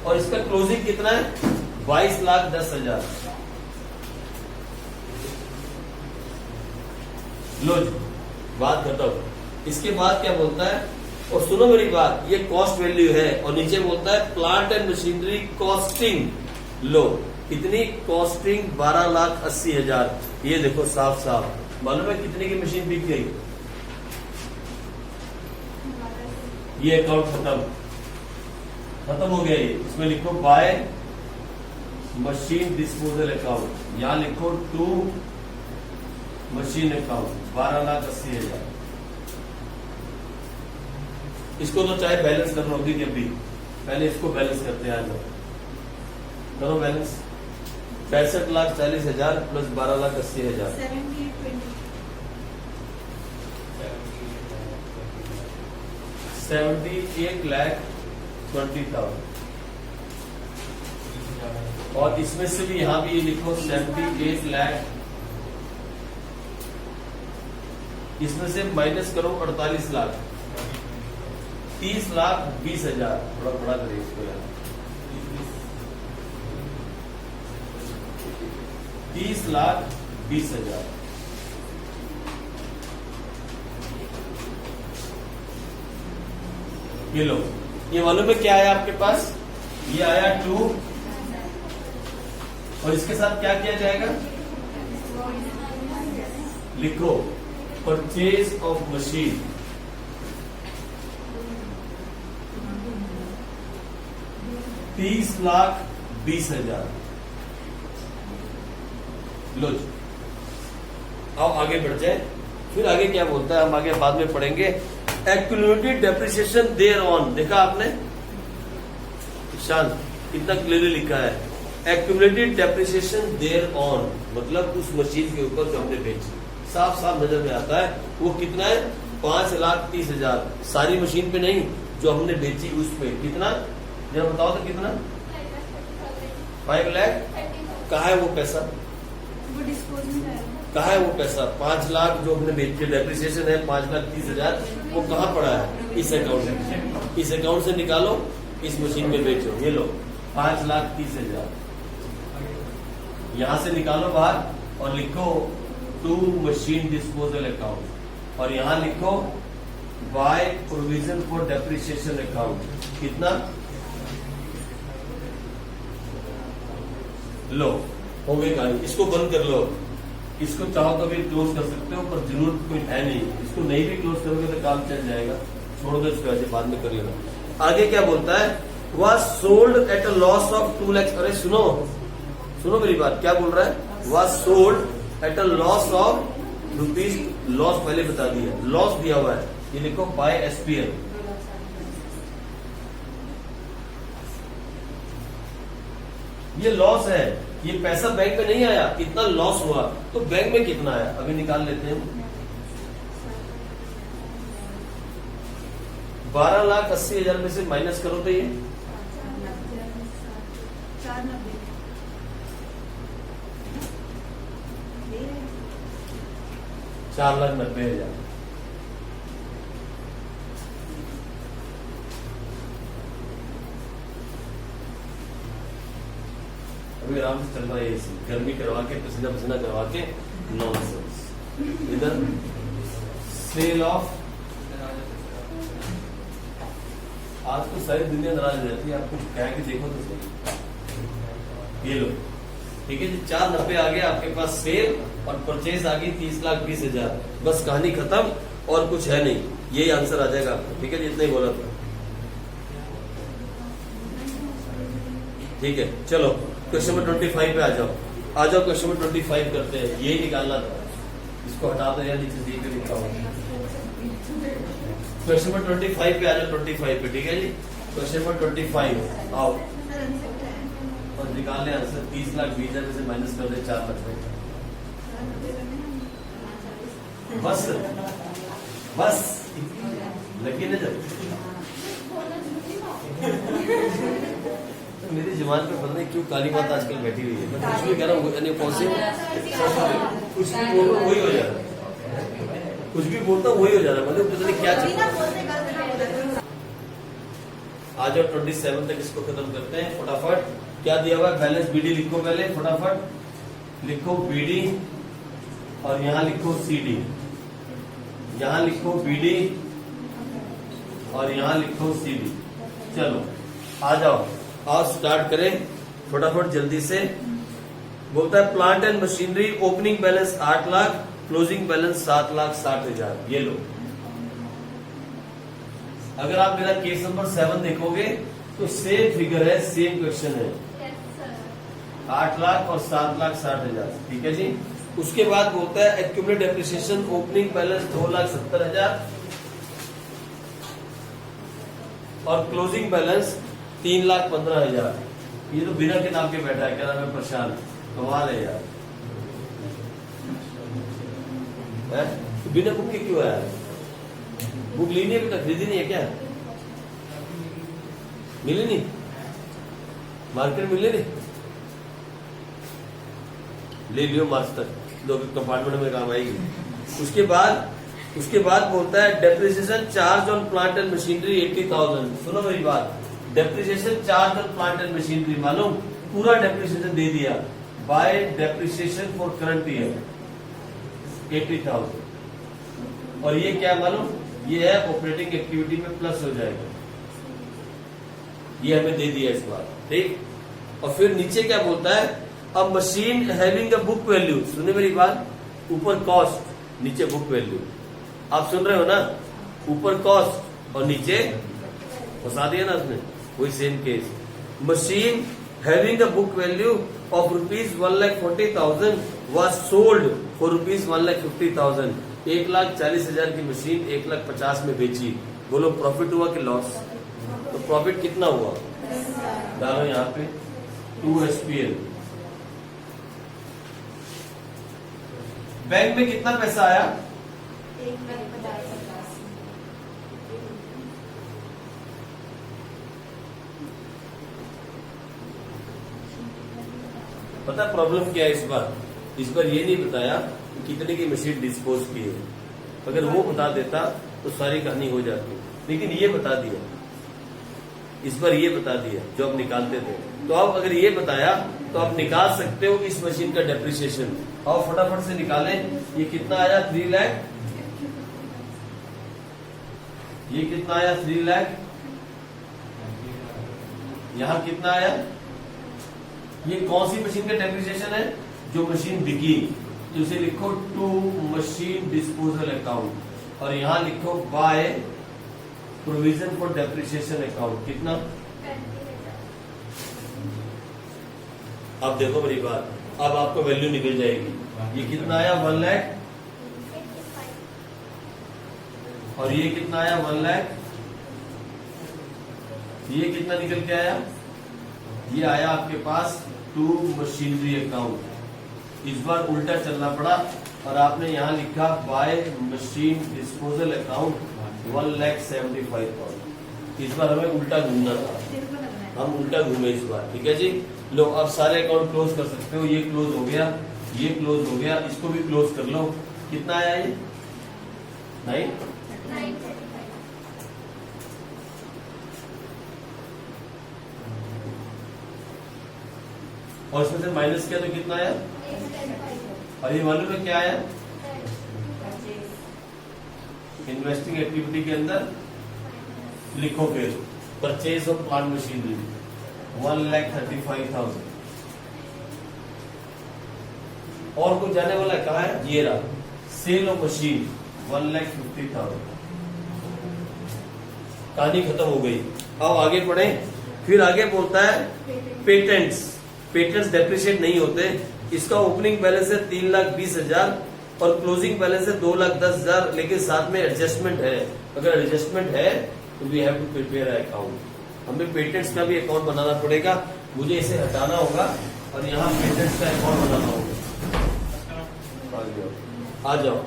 और इसका क्लोजिंग कितना है? 22,10,000। लो जी, बात खत्म। इसके बाद क्या बोलता है? और सुनो मेरी बात, ये कॉस्ट वैल्यू है, और नीचे बोलता है प्लांट एंड मशीनरी कॉस्टिंग। लो कितनी कॉस्टिंग? 12,80,000। ये देखो साफ साफ मालूम है कितने की मशीन बिक गई। ये अकाउंट खत्म हो गया। ये इसमें लिखो बाय मशीन डिस्पोजल अकाउंट, यहां लिखो टू मशीन अकाउंट 12,80,000। इसको तो चाहे बैलेंस कर लो अभी, पहले इसको बैलेंस करते हैं। आज करो बैलेंस। 65,40,000 प्लस 12,80,000, 78,20,000। और इसमें से भी यहां भी ये लिखो 78 लाख। इसमें से माइनस करो 48 लाख, 30,20,000। थोड़ा बड़ा करिए इसको यार, 30,20,000। ये लो, ये मालूम है क्या आया आपके पास? ये आया 2, और इसके साथ क्या किया जाएगा? लिखो परचेज ऑफ मशीन, $30,20,000। लो जी, आओ आगे बढ़ जाए। फिर आगे क्या बोलता है हम आगे बाद में पढ़ेंगे। एक्यूमुलेटेड डेप्रिसिएशन देयर ऑन, देखा आपने ईशान कितना क्लियरली लिखा है। एक्यूमुलेटेड डेप्रिसिएशन देयर ऑन मतलब उस मशीन के ऊपर जो हमने बेची। साफ साफ नजर में आता है। वो कितना है? 5,30,000। सारी मशीन पे नहीं, जो हमने बेची उस पे। कितना जरा बताओ तो कितना? 5 लाख। कहाँ है वो पैसा? वो डिस्पोज में जाएगा। कहाँ है वो पैसा? 5 लाख जो हमने बेची, डेप्रिसिएशन है 5,30,000, वो कहाँ पड़ा है? इस अकाउंट में। इस अकाउंट से निकालो, इस मशीन में बेचो। ये लो 5,30,000 यहां से निकालो बाहर और लिखो टू मशीन डिस्पोजल अकाउंट, और यहां लिखो by provision for depreciation account. कितना? लो हो गई कहानी। इसको बंद कर लो। इसको चाहो तो भी क्लोज कर सकते हो, पर जरूरत कोई है नहीं। इसको नहीं भी क्लोज करोगे तो काम चल जाएगा। छोड़ दो इसको, ऐसे बाद में कर लेना। आगे क्या बोलता है? Was sold at a loss of 2 lakhs। अरे सुनो सुनो मेरी बात, क्या बोल रहा है? Was sold at a loss of rupees. Loss पहले बता दिया, लॉस दिया हुआ है। ये लिखो बाय एसपीएल। ये लॉस है, ये पैसा बैंक में नहीं आया, इतना लॉस हुआ। तो बैंक में कितना आया अभी निकाल लेते हैं। 12,80,000 में से माइनस करो तो ये 4,90,000। अभी आराम से चल रहा है एसी, गर्मी करवा के पसीना पसीना करवा के नॉनसेंस। इधर सेल ऑफ, आज तो सारी दुनिया नाराज रहती है, आपको कह के देखो तो सही। ये लो, ठीक है जी, 4,90 आ गया आपके पास सेल, और परचेज आ गई 30,20,000। बस कहानी खत्म, और कुछ है नहीं। यही आंसर आ जाएगा आपको, ठीक है जी, इतना ही बोला था। ठीक है, चलो क्वेश्चन नंबर 25 पे आ जाओ। क्वेश्चन नंबर 25 करते हैं। यही निकालना था, इसको हटा दो यार, नीचे दी पे लिखा हुआ। क्वेश्चन नंबर 25 पे आ जाओ। 25 पे, ठीक है जी। क्वेश्चन नंबर 25 आओ और निकाल ले आंसर। 30,20,000 में से माइनस कर दे 4 लाख। बस बस लगी नजर। तो मेरी जुबान पे पता नहीं क्यों काली बात आजकल बैठी हुई है। मैं कुछ भी कह रहा हूँ, कुछ भी बोल रहा हूँ वही हो जा रहा है। कुछ भी बोलता हूँ वही हो जा रहा है, मतलब पता नहीं क्या चल रहा है। आ जाओ 27 तक इसको खत्म करते हैं फटाफट। क्या दिया हुआ है? बैलेंस बीडी लिखो पहले फटाफट। लिखो बीडी और यहाँ लिखो सीडी, यहाँ लिखो बीडी और यहाँ लिखो सीडी। चलो आ जाओ, आओ स्टार्ट करें फटाफट जल्दी से। बोलता है plant and machinery opening balance 8 lakh, closing balance 7,60,000। ये लो, अगर आप मेरा केस नंबर 7 देखोगे तो सेम फिगर है, सेम क्वेश्चन है। 8 लाख और 7,60,000, ठीक है जी। उसके बाद बोलता है एक्यूमुलेट डेप्रिसिएशन ओपनिंग बैलेंस 2,70,000 और क्लोजिंग बैलेंस 3,15,000। ये तो बिना के नाम के बैठा है, क्या नाम है? प्रशांत। कमाल है यार, तो बिना बुक के क्यों आया? बुक ली नहीं, अभी तक खरीदी नहीं है क्या? मिली नहीं, मार्केट मिले नहीं, ले लियो मार्च तक, दो कंपार्टमेंट में काम आएगी। उसके बाद बोलता है depreciation charge on plant and machinery 80,000। सुनो मेरी बात, depreciation charge on plant and machinery मालूम, पूरा डेप्रिसिएशन दे दिया। Bye depreciation for current year 80,000, और ये क्या मालूम? ये है ऑपरेटिंग एक्टिविटी में प्लस हो जाएगा। ये हमें दे दिया इस बार, ठीक। और फिर नीचे क्या बोलता है? अब machine having a book value, सुने मेरी बात, ऊपर कॉस्ट नीचे बुक वैल्यू। आप सुन रहे हो ना? ऊपर कॉस्ट और नीचे फंसा दिया ना उसने, वही same case. Machine having a book value of ₹1,40,000 was sold for ₹1,50,000। 1,40,000 की मशीन 1,50,000 में बेची। बोलो प्रॉफिट हुआ कि लॉस? तो प्रॉफिट कितना हुआ? डालो यहाँ पे 2 SPL। बैंक में कितना पैसा आया? 1,50,000। पता प्रॉब्लम क्या है इस बार? इस बार ये नहीं बताया कि कितने की मशीन डिस्पोज की है। अगर वो बता देता तो सारी कहानी हो जाती, लेकिन ये बता दिया, इस बार ये बता दिया जो आप निकालते थे। तो अब अगर ये बताया तो आप निकाल सकते हो इस मशीन का डेप्रिसिएशन। और फटाफट से निकालें। ये कितना आया? 3 लाख। ये कितना आया? 3 लाख। यहां कितना आया? ये कौन सी मशीन का डेप्रिसिएशन है? जो मशीन बिकी। तो उसे लिखो टू मशीन डिस्पोजल अकाउंट, और यहां लिखो by provision for depreciation account. कितना? अब देखो मेरी बात, अब आपको वैल्यू निकल जाएगी। ये कितना आया? 1 लाख। और ये कितना आया? 1 लाख। ये कितना निकल के आया? ये आया आपके पास टू मशीनरी अकाउंट। इस बार उल्टा चलना पड़ा और आपने यहां लिखा बाय मशीन डिस्पोजल अकाउंट 1,75,000। इस बार हमें उल्टा घूमना था, तेरे को लगना है। हम उल्टा घूमे इस बार। ठीक है जी। लो अब सारे अकाउंट क्लोज कर सकते हो। ये क्लोज हो गया, ये क्लोज हो गया, इसको भी क्लोज कर लो। कितना आया ये? 9। 935। और इसमें से माइनस किया तो कितना आया? और ये मालूम है क्या आया? इन्वेस्टिंग एक्टिविटी के अंदर लिखो फिर परचेज ऑफ प्लांट मशीनरी 1,35,000। और कुछ जाने वाला कहा है? ये रहा सेल ऑफ मशीन 1,50,000। कहानी खत्म हो गई। अब आगे बढ़े। फिर आगे बोलता है पेटेंट्स। पेटेंट्स डेप्रिशिएट नहीं होते। इसका ओपनिंग बैलेंस है 3,20,000 और क्लोजिंग बैलेंस है 2,10,000, लेकिन साथ में एडजस्टमेंट है। अगर एडजस्टमेंट है तो we have to prepare account. हमें पेटेंट्स का भी अकाउंट बनाना पड़ेगा। मुझे इसे हटाना होगा और यहाँ पेटेंट्स का अकाउंट बनाना होगा। आ जाओ।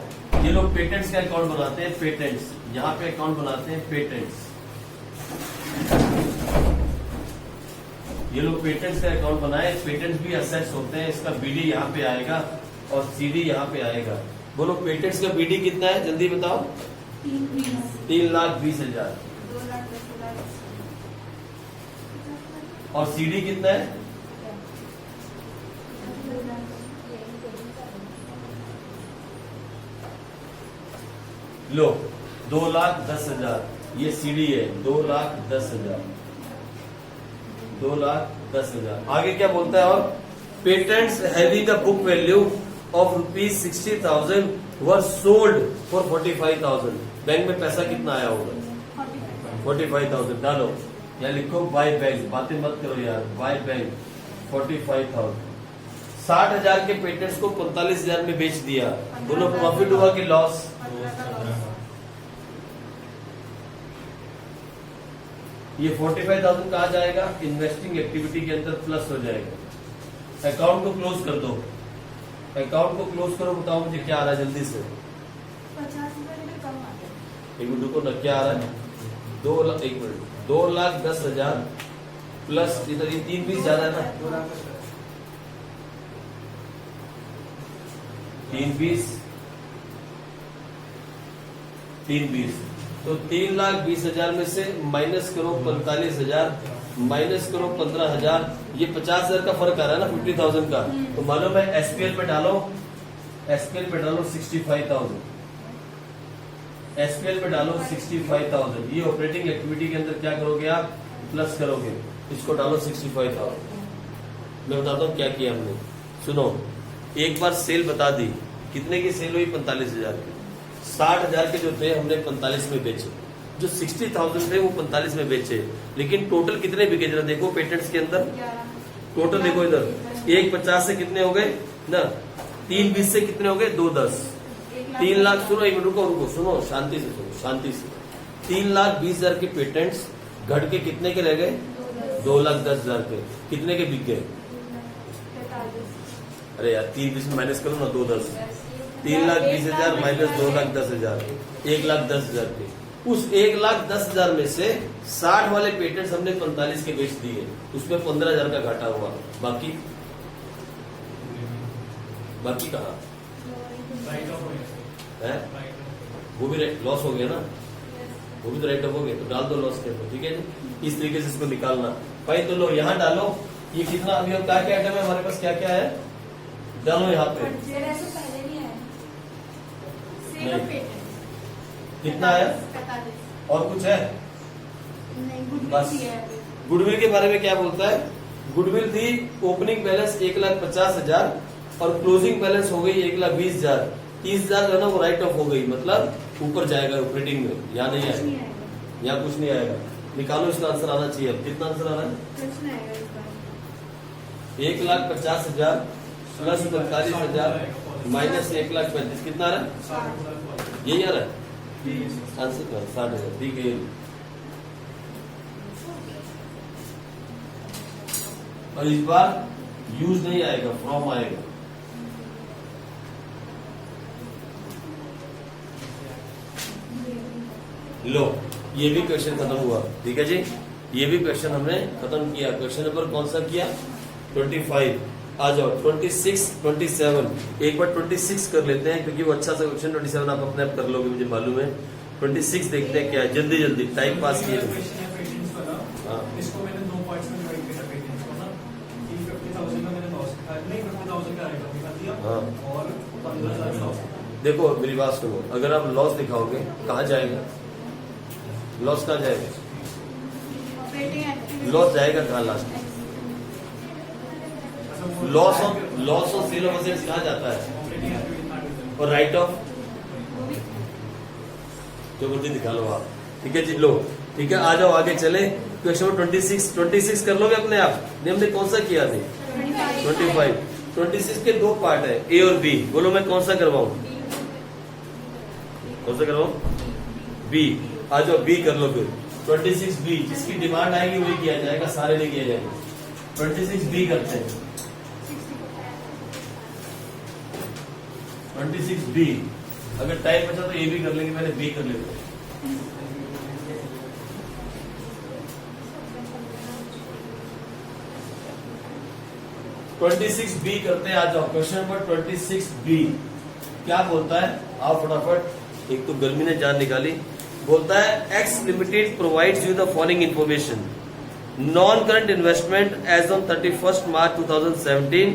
ये लोग पेटेंट्स का अकाउंट बनाते हैं। पेटेंट्स यहाँ पे अकाउंट बनाते हैं। पेटेंट्स ये लोग पेटेंट्स का अकाउंट बनाए। पेटेंट्स भी असेट्स होते हैं। इसका बीडी यहाँ पे आएगा और सीडी यहाँ पे आएगा। बोलो पेटेंट्स का बीडी कितना है? जल्दी बताओ। 3,20,000। और सीडी कितना है? लो 2,10,000। ये सीडी है 2,10,000। 2,10,000। आगे क्या बोलता है? और patents having the book value of ₹60,000 were sold for 45,000। Bank में पैसा कितना आया होगा? 45,000। डालो या लिखो बाय बैंक। बातें मत करो यार। By bank 45,000। 60,000 के पेटेंट्स को 45,000 में बेच दिया। बोलो प्रॉफिट हुआ कि लॉस? ये 45,000 कहा जाएगा? इन्वेस्टिंग एक्टिविटी के अंदर प्लस हो जाएगा। अकाउंट को क्लोज कर दो। अकाउंट को क्लोज करो। बताओ मुझे क्या आ रहा है जल्दी से। 50,000 में कम आ गया। एक मिनट रुको ना, क्या आ रहा है? 2,10,000 प्लस इधर ये 3 20 ज्यादा है ना? 3 20 तो 3,20,000 में से माइनस करो 45,000, माइनस करो 15,000। ये 50,000 का फर्क आ रहा है ना 50,000 का। तो मालूम है एसपीएल पे डालो। एसपीएल पे डालो 65,000। एसपीएल पे डालो 65,000। ये ऑपरेटिंग एक्टिविटी के अंदर क्या करोगे आप? प्लस करोगे। इसको डालो 65,000। मैं बताता हूँ क्या किया हमने। सुनो, एक बार सेल बता दी। कितने की सेल हुई? 45,000 की। 60,000 के जो थे हमने 45 में बेचे। जो 60,000 थे वो 45 में बेचे। लेकिन टोटल कितने बिके जरा देखो पेटेंट्स के अंदर। टोटल देखो इधर 1,50 से कितने हो गए ना? 3,20 से कितने हो गए? 2,10। 3 लाख। सुनो एक मिनट, रुको सुनो, शांति से सुनो, शांति से। 3,20,000 के पेटेंट्स घट के कितने के रह गए? 2,10,000 के। कितने के बिक गए? अरे यार 3,20 में माइनस करो ना 2,10। 3,20,000 माइनस 2,10,000, 1,10,000 के। उस 1,10,000 में से 60 वाले पेटेंट्स हमने 45 के बेच दिए, उसमें 15,000 का घाटा हुआ। बाकी कहा राइट ऑफ हो गया है, राइट वो भी लॉस हो गया ना, वो भी तो राइट ऑफ हो गया, तो डाल दो लॉस के अंदर, ठीक है जी। इस तरीके से इसको निकालना भाई। तो लो यहाँ डालो, ये कितना अभी हम क्या क्या आइटम है हमारे पास, क्या क्या है, डालो यहाँ पे। सर ऐसे पहले नहीं आया सेल नहीं। ऑफ पेटेंट कितना आया? 45 और कुछ है? नहीं गुड बस। है अभी। गुडविल के बारे में क्या बोलता है? गुडविल थी ओपनिंग बैलेंस 1,50,000 और क्लोजिंग बैलेंस हो गई 1,20,000। 30,000 जो है ना वो राइट ऑफ हो गई, मतलब ऊपर जाएगा ऑपरेटिंग में, यहाँ नहीं कुछ आएगा, नहीं आएगा, यहाँ कुछ नहीं आएगा। निकालो, इसका आंसर आना चाहिए। अब कितना आंसर आ रहा है? कुछ नहीं आएगा इस बार। 1,50,000 प्लस 45,000 माइनस 1,35,000 कितना आ रहा है? यही आ रहा है आंसर, 60,000 ठीक है। और इस बार यूज नहीं आएगा, फ्रॉम आएगा। लो, ये भी क्वेश्चन खत्म हुआ, ठीक है जी। ये भी क्वेश्चन हमने खत्म किया। क्वेश्चन नंबर कौन सा किया? 25। आ जाओ 26, 27। एक बार 26 कर लेते हैं क्योंकि वो अच्छा सा क्वेश्चन। 27 आप अपने आप कर लोगे, मुझे मालूम है। 26 देखते हैं क्या है, जल्दी जल्दी टाइम पास किए। हाँ। इसको मैंने 2 पार्ट्स में डिवाइड किया पेटेंट्स को ना, कि 50,000 का मैंने लॉस नहीं 50,000 का आइटम दिखा दिया हाँ। और 15,000 का लॉस। देखो मेरी बात सुनो, अगर आप लॉस दिखाओगे कहाँ जाएगा? लॉस कहाँ जाएगा? ऑपरेटिंग एक्टिविटी लॉस जाएगा कहाँ last? Loss of sale of assets कहाँ जाता है? ऑपरेटिंग एक्टिविटी और राइट ऑफ जो बोलते दिखा लो आप, ठीक है जी। लो ठीक है, आ जाओ आगे चले। क्वेश्चन नंबर 26 कर लोगे अपने आप? ने हमने कौन सा किया था? 25। 26 के 2 पार्ट है, ए और बी। बोलो मैं कौन सा करवाऊं? कौन सा करवाऊं? बी। आ जाओ बी कर लो फिर। 26 बी, जिसकी डिमांड आएगी वही किया जाएगा, सारे नहीं किया जाएगा। 26 बी करते हैं। 26 बी, अगर टाइम बचा तो ए भी कर लेंगे, मैंने बी कर लेते हैं। बी करते हैं। आ जाओ क्वेश्चन नंबर 26 क्या बोलता है? आओ फटाफट, एक तो गर्मी ने जान निकाली। बोलता है X limited provides you the following information. Non current investment as on 31 March 2017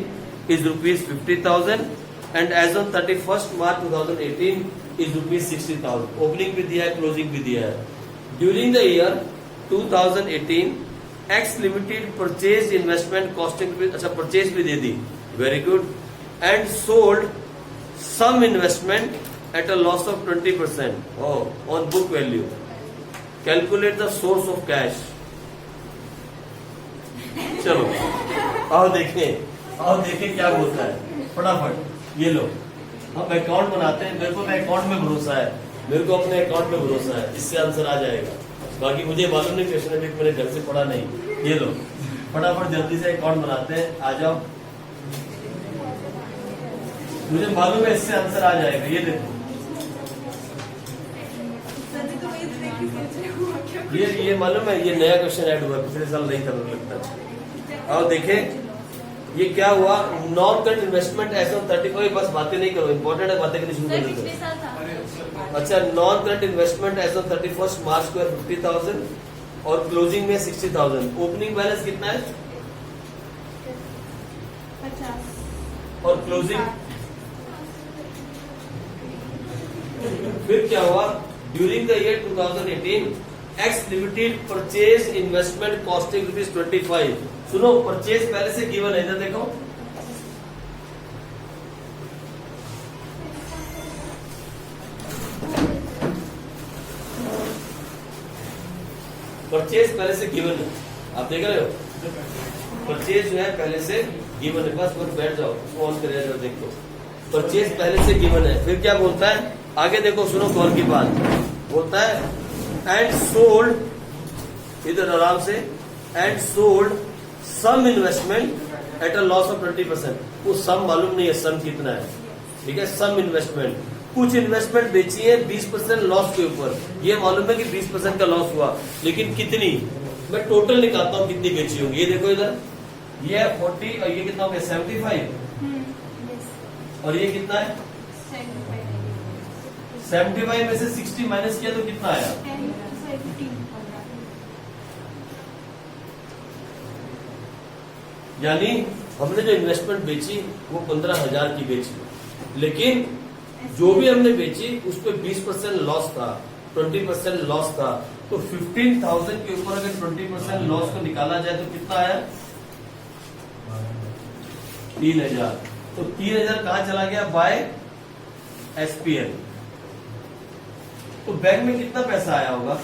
is ₹50,000 and as on 31 March 2018 is ₹60,000। Opening भी दिया है, क्लोजिंग भी दिया है। During the year 2018 X limited purchase investment costing, अच्छा परचेज भी दे दी, very good, and sold some investment at a loss of 20% on book value. Calculate the source of cash. चलो आओ देखें क्या बोलता है फटाफट। ये लो, हम अकाउंट बनाते हैं। मेरे को अपने अकाउंट में भरोसा है, मेरे को अपने अकाउंट में भरोसा है, इससे आंसर आ जाएगा। बाकी मुझे मालूम नहीं, क्वेश्चन अभी मैंने घर से पढ़ा नहीं। ये लो फटाफट जल्दी से अकाउंट बनाते हैं। आ जाओ, मुझे मालूम है इससे आंसर आ जाएगा। ये देखो, ये मालूम है, ये नया क्वेश्चन ऐड हुआ, पिछले साल नहीं था मुझे लगता। और देखें ये क्या हुआ। नॉन करंट इन्वेस्टमेंट ऐसा 35। बस बातें नहीं करो, इंपॉर्टेंट है, बातें करनी शुरू कर देते हैं। अच्छा, non current investment as on 31 March को 50,000 और क्लोजिंग में 60,000। ओपनिंग बैलेंस कितना है? 50 और क्लोजिंग। फिर क्या हुआ? During the year 2018 X limited purchase investment costing ₹25। सुनो, परचेज पहले से गिवन है, इधर देखो। परचेज पहले से गिवन है, आप देख रहे हो। परचेज जो है पहले से गिवन है, बस बैठ जाओ, ऑन करेगा देखो। परचेज पहले से गिवन है। फिर क्या बोलता है आगे देखो, सुनो कौन की बात बोलता है। एंड सोल्ड, इधर आराम से, and sold some investment at a loss of 20%। वो सम मालूम नहीं है, सम कितना है। ठीक है। सम इन्वेस्टमेंट, कुछ इन्वेस्टमेंट बेची है 20% लॉस के ऊपर, ये मालूम है कि 20% का लॉस हुआ, लेकिन कितनी, मैं टोटल निकालता हूँ कितनी बेची होगी। ये देखो इधर, ये है 40 और ये कितना हो गया 75, yes, और ये कितना है 75 में से 60 माइनस किया तो कितना आया, 15. यानी हमने जो इन्वेस्टमेंट बेची वो 15,000 की बेची, लेकिन जो भी हमने बेची उस पर 20% लॉस था, 20% लॉस था, तो 15,000 के ऊपर अगर 20% लॉस को निकाला जाए तो कितना आया 3,000। तो 3,000 कहां चला गया, बाय एसपीएल। तो बैंक में कितना पैसा आया होगा,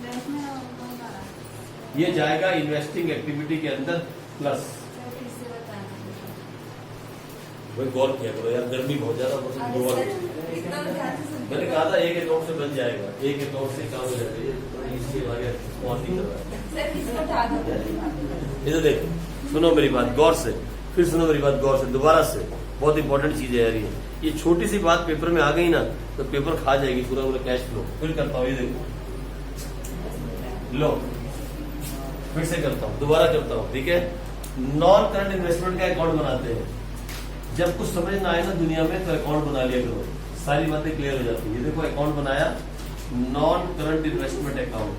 बैंक में होगा ये जाएगा इन्वेस्टिंग एक्टिविटी के अंदर प्लस। इससे बताना भाई गौर किया करो यार, गर्मी बहुत ज्यादा मैंने कहा था एक अकाउंट से बन जाएगा, एक अकाउंट से काम हो जाएगा, ये थोड़ी इसके आगे और नहीं कर रहा है। इधर देखो, सुनो मेरी बात गौर से, फिर सुनो मेरी बात गौर से, दोबारा से, बहुत इंपॉर्टेंट चीज है यार ये छोटी सी बात पेपर में आ गई ना तो पेपर खा जाएगी पूरा पूरा कैश फ्लो। फिर करता हूँ, ये देखो, लो फिर से करता हूँ, दोबारा करता हूँ, ठीक है। नॉन करंट इन्वेस्टमेंट का अकाउंट बनाते हैं, जब कुछ समझ ना आए ना दुनिया में तो अकाउंट बना लिया करो, सारी बातें क्लियर हो जाती है। ये देखो अकाउंट बनाया, non current investment account,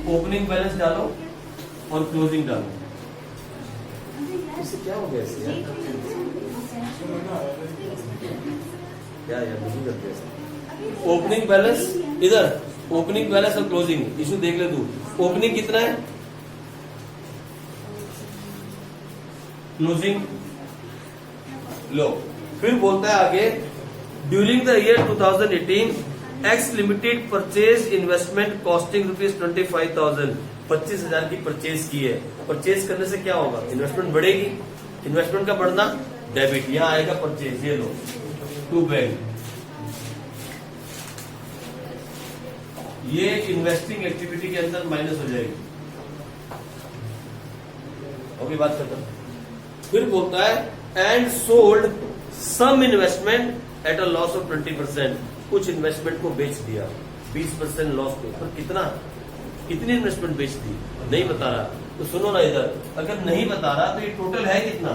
opening balance डालो और क्लोजिंग डालो। इससे क्या हो गया इससे यार, क्या यार नहीं करते ऐसे। ओपनिंग बैलेंस इधर, ओपनिंग बैलेंस और क्लोजिंग इशू देख ले तू। ओपनिंग कितना है, क्लोजिंग लो। फिर बोलता है आगे, during the year 2018 X limited purchase investment costing ₹25,000, 25,000 की परचेज की है। परचेज करने से क्या होगा, इन्वेस्टमेंट बढ़ेगी, इन्वेस्टमेंट का बढ़ना डेबिट, यहां आएगा परचेज, ये लो टू बैंक, ये इन्वेस्टिंग एक्टिविटी के अंदर माइनस हो जाएगी। होगी बात खत्म। फिर बोलता है and sold some investment at a loss of 20%, कुछ इन्वेस्टमेंट को बेच दिया 20% लॉस पे, पर कितना, कितनी इन्वेस्टमेंट बेच दी नहीं बता रहा। तो सुनो ना इधर, अगर नहीं बता रहा तो ये टोटल है कितना,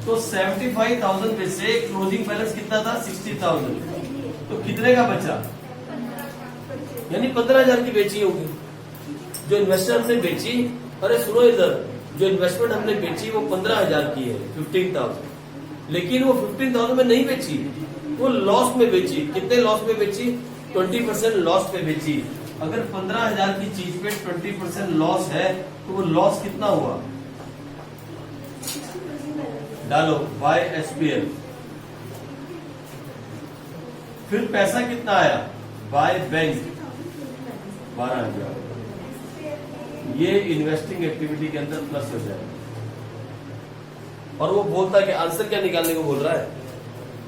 तो 75,000 में से क्लोजिंग बैलेंस कितना था 60,000, तो कितने का बचा, यानी 15,000 की बेची होगी जो इन्वेस्टर हमसे बेची। अरे सुनो इधर, जो इन्वेस्टमेंट हमने बेची वो 15,000 की है, 15,000, लेकिन वो 15,000 में नहीं बेची, वो लॉस में बेची। कितने लॉस में बेची, 20% लॉस पे बेची। अगर 15,000 की चीज पे 20% लॉस है तो वो लॉस कितना हुआ, डालो बाय एसपीएल। फिर पैसा कितना आया, बाय बैंक 12,000, ये इन्वेस्टिंग एक्टिविटी के अंदर प्लस हो जाए। और वो बोलता है कि आंसर क्या निकालने को बोल रहा है,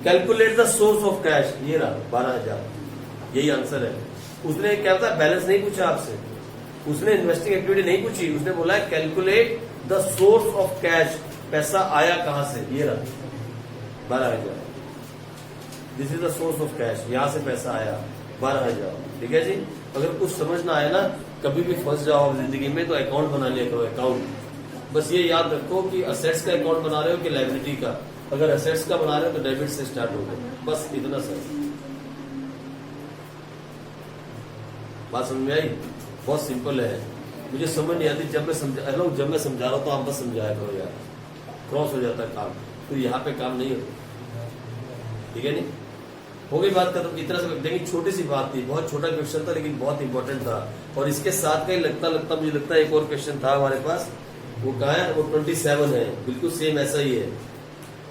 calculate the source of cash, ये रहा 12,000, यही आंसर है। उसने क्या था, बैलेंस नहीं पूछा आपसे, उसने इन्वेस्टिंग एक्टिविटी नहीं पूछी, उसने बोला है calculate the source of cash, पैसा आया कहां से, ये रहा 12,000, this is the source of cash, यहां से पैसा आया 12,000, ठीक है जी। अगर कुछ समझ ना आए ना, कभी भी फंस जाओ जिंदगी में तो अकाउंट बना लिया करो, अकाउंट। बस ये याद रखो कि असेट्स का अकाउंट बना रहे हो कि लायबिलिटी का, अगर असेट्स का बना रहे हो तो डेबिट से स्टार्ट होगा, बस इतना सर। बात समझ में आई, बहुत सिंपल है, मुझे समझ नहीं आती जब मैं समझा रहा हूँ तो आप बस समझाया करो यार, क्रॉस हो जाता है काम, तो यहाँ पे काम नहीं होता, ठीक है नहीं। हो गई बात खत्म, इतना से देखिए छोटी सी बात थी, बहुत छोटा क्वेश्चन था लेकिन बहुत इंपॉर्टेंट था। और इसके साथ का ही लगता मुझे लगता है एक और क्वेश्चन था हमारे पास, वो कहाँ है, वो 27 है, बिल्कुल सेम ऐसा ही है।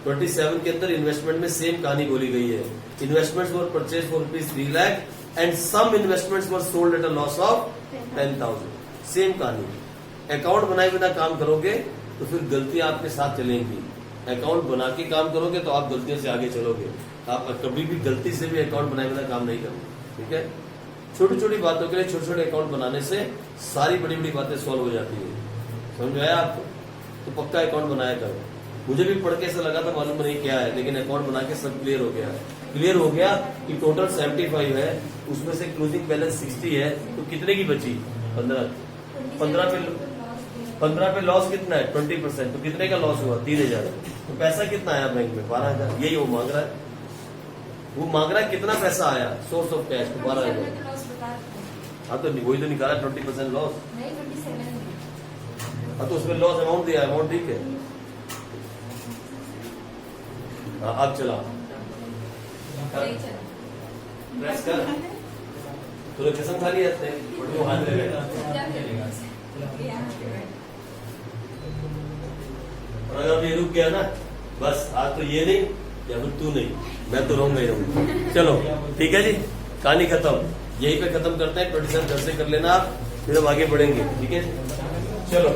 27 के अंदर इन्वेस्टमेंट में सेम कहानी बोली गई है, investments were purchase for ₹3 lakh and some investments were sold at a loss of 10,000, same कहानी। अकाउंट बनाए बिना काम करोगे तो फिर गलतियां आपके साथ चलेंगी, अकाउंट बना के काम करोगे तो आप गलतियों से आगे चलोगे। आप कभी भी गलती से भी अकाउंट बनाए बिना काम नहीं करोगे, ठीक है। छोटी छोटी बातों के लिए छोटे छोटे अकाउंट बनाने से सारी बड़ी बड़ी बातें सॉल्व हो जाती है, समझ में आया आपको। तो पक्का अकाउंट बनाया करो। मुझे भी पढ़ के ऐसा लगा था मालूम नहीं क्या है, लेकिन अकाउंट बना के सब क्लियर हो गया। क्लियर हो गया कि टोटल 75 है, उसमें से क्लोजिंग बैलेंस 60 है, तो कितने की बची? 15 पे लॉस कितना है? 20%। तो कितने का लॉस हुआ? 3000। तो पैसा कितना आया बैंक में? 12000। यही वो मांग रहा है, वो मांग रहा है कितना पैसा आया सोर्स ऑफ कैश? 12000। लॉस बता रहे हाँ तो वही तो निकाला 20% लॉस। नहीं 27 हाँ तो उसमें लॉस अमाउंट दिया, अमाउंट ठीक है। हाँ अब चला नहीं चला प्रेस कर, तूने कसम खा लिया अपने, बट वो हाथ में बैठा। क्या करेगा यहाँ पे बैठ और अगर ये रुक गया ना, बस आज तो ये नहीं या फिर तू नहीं, मैं तो रहूंगा ही रहूंगा। चलो ठीक है जी, कहानी खत्म, यहीं पे खत्म करते हैं। 27 घर से कर लेना आप, फिर हम आगे बढ़ेंगे। ठीक है चलो।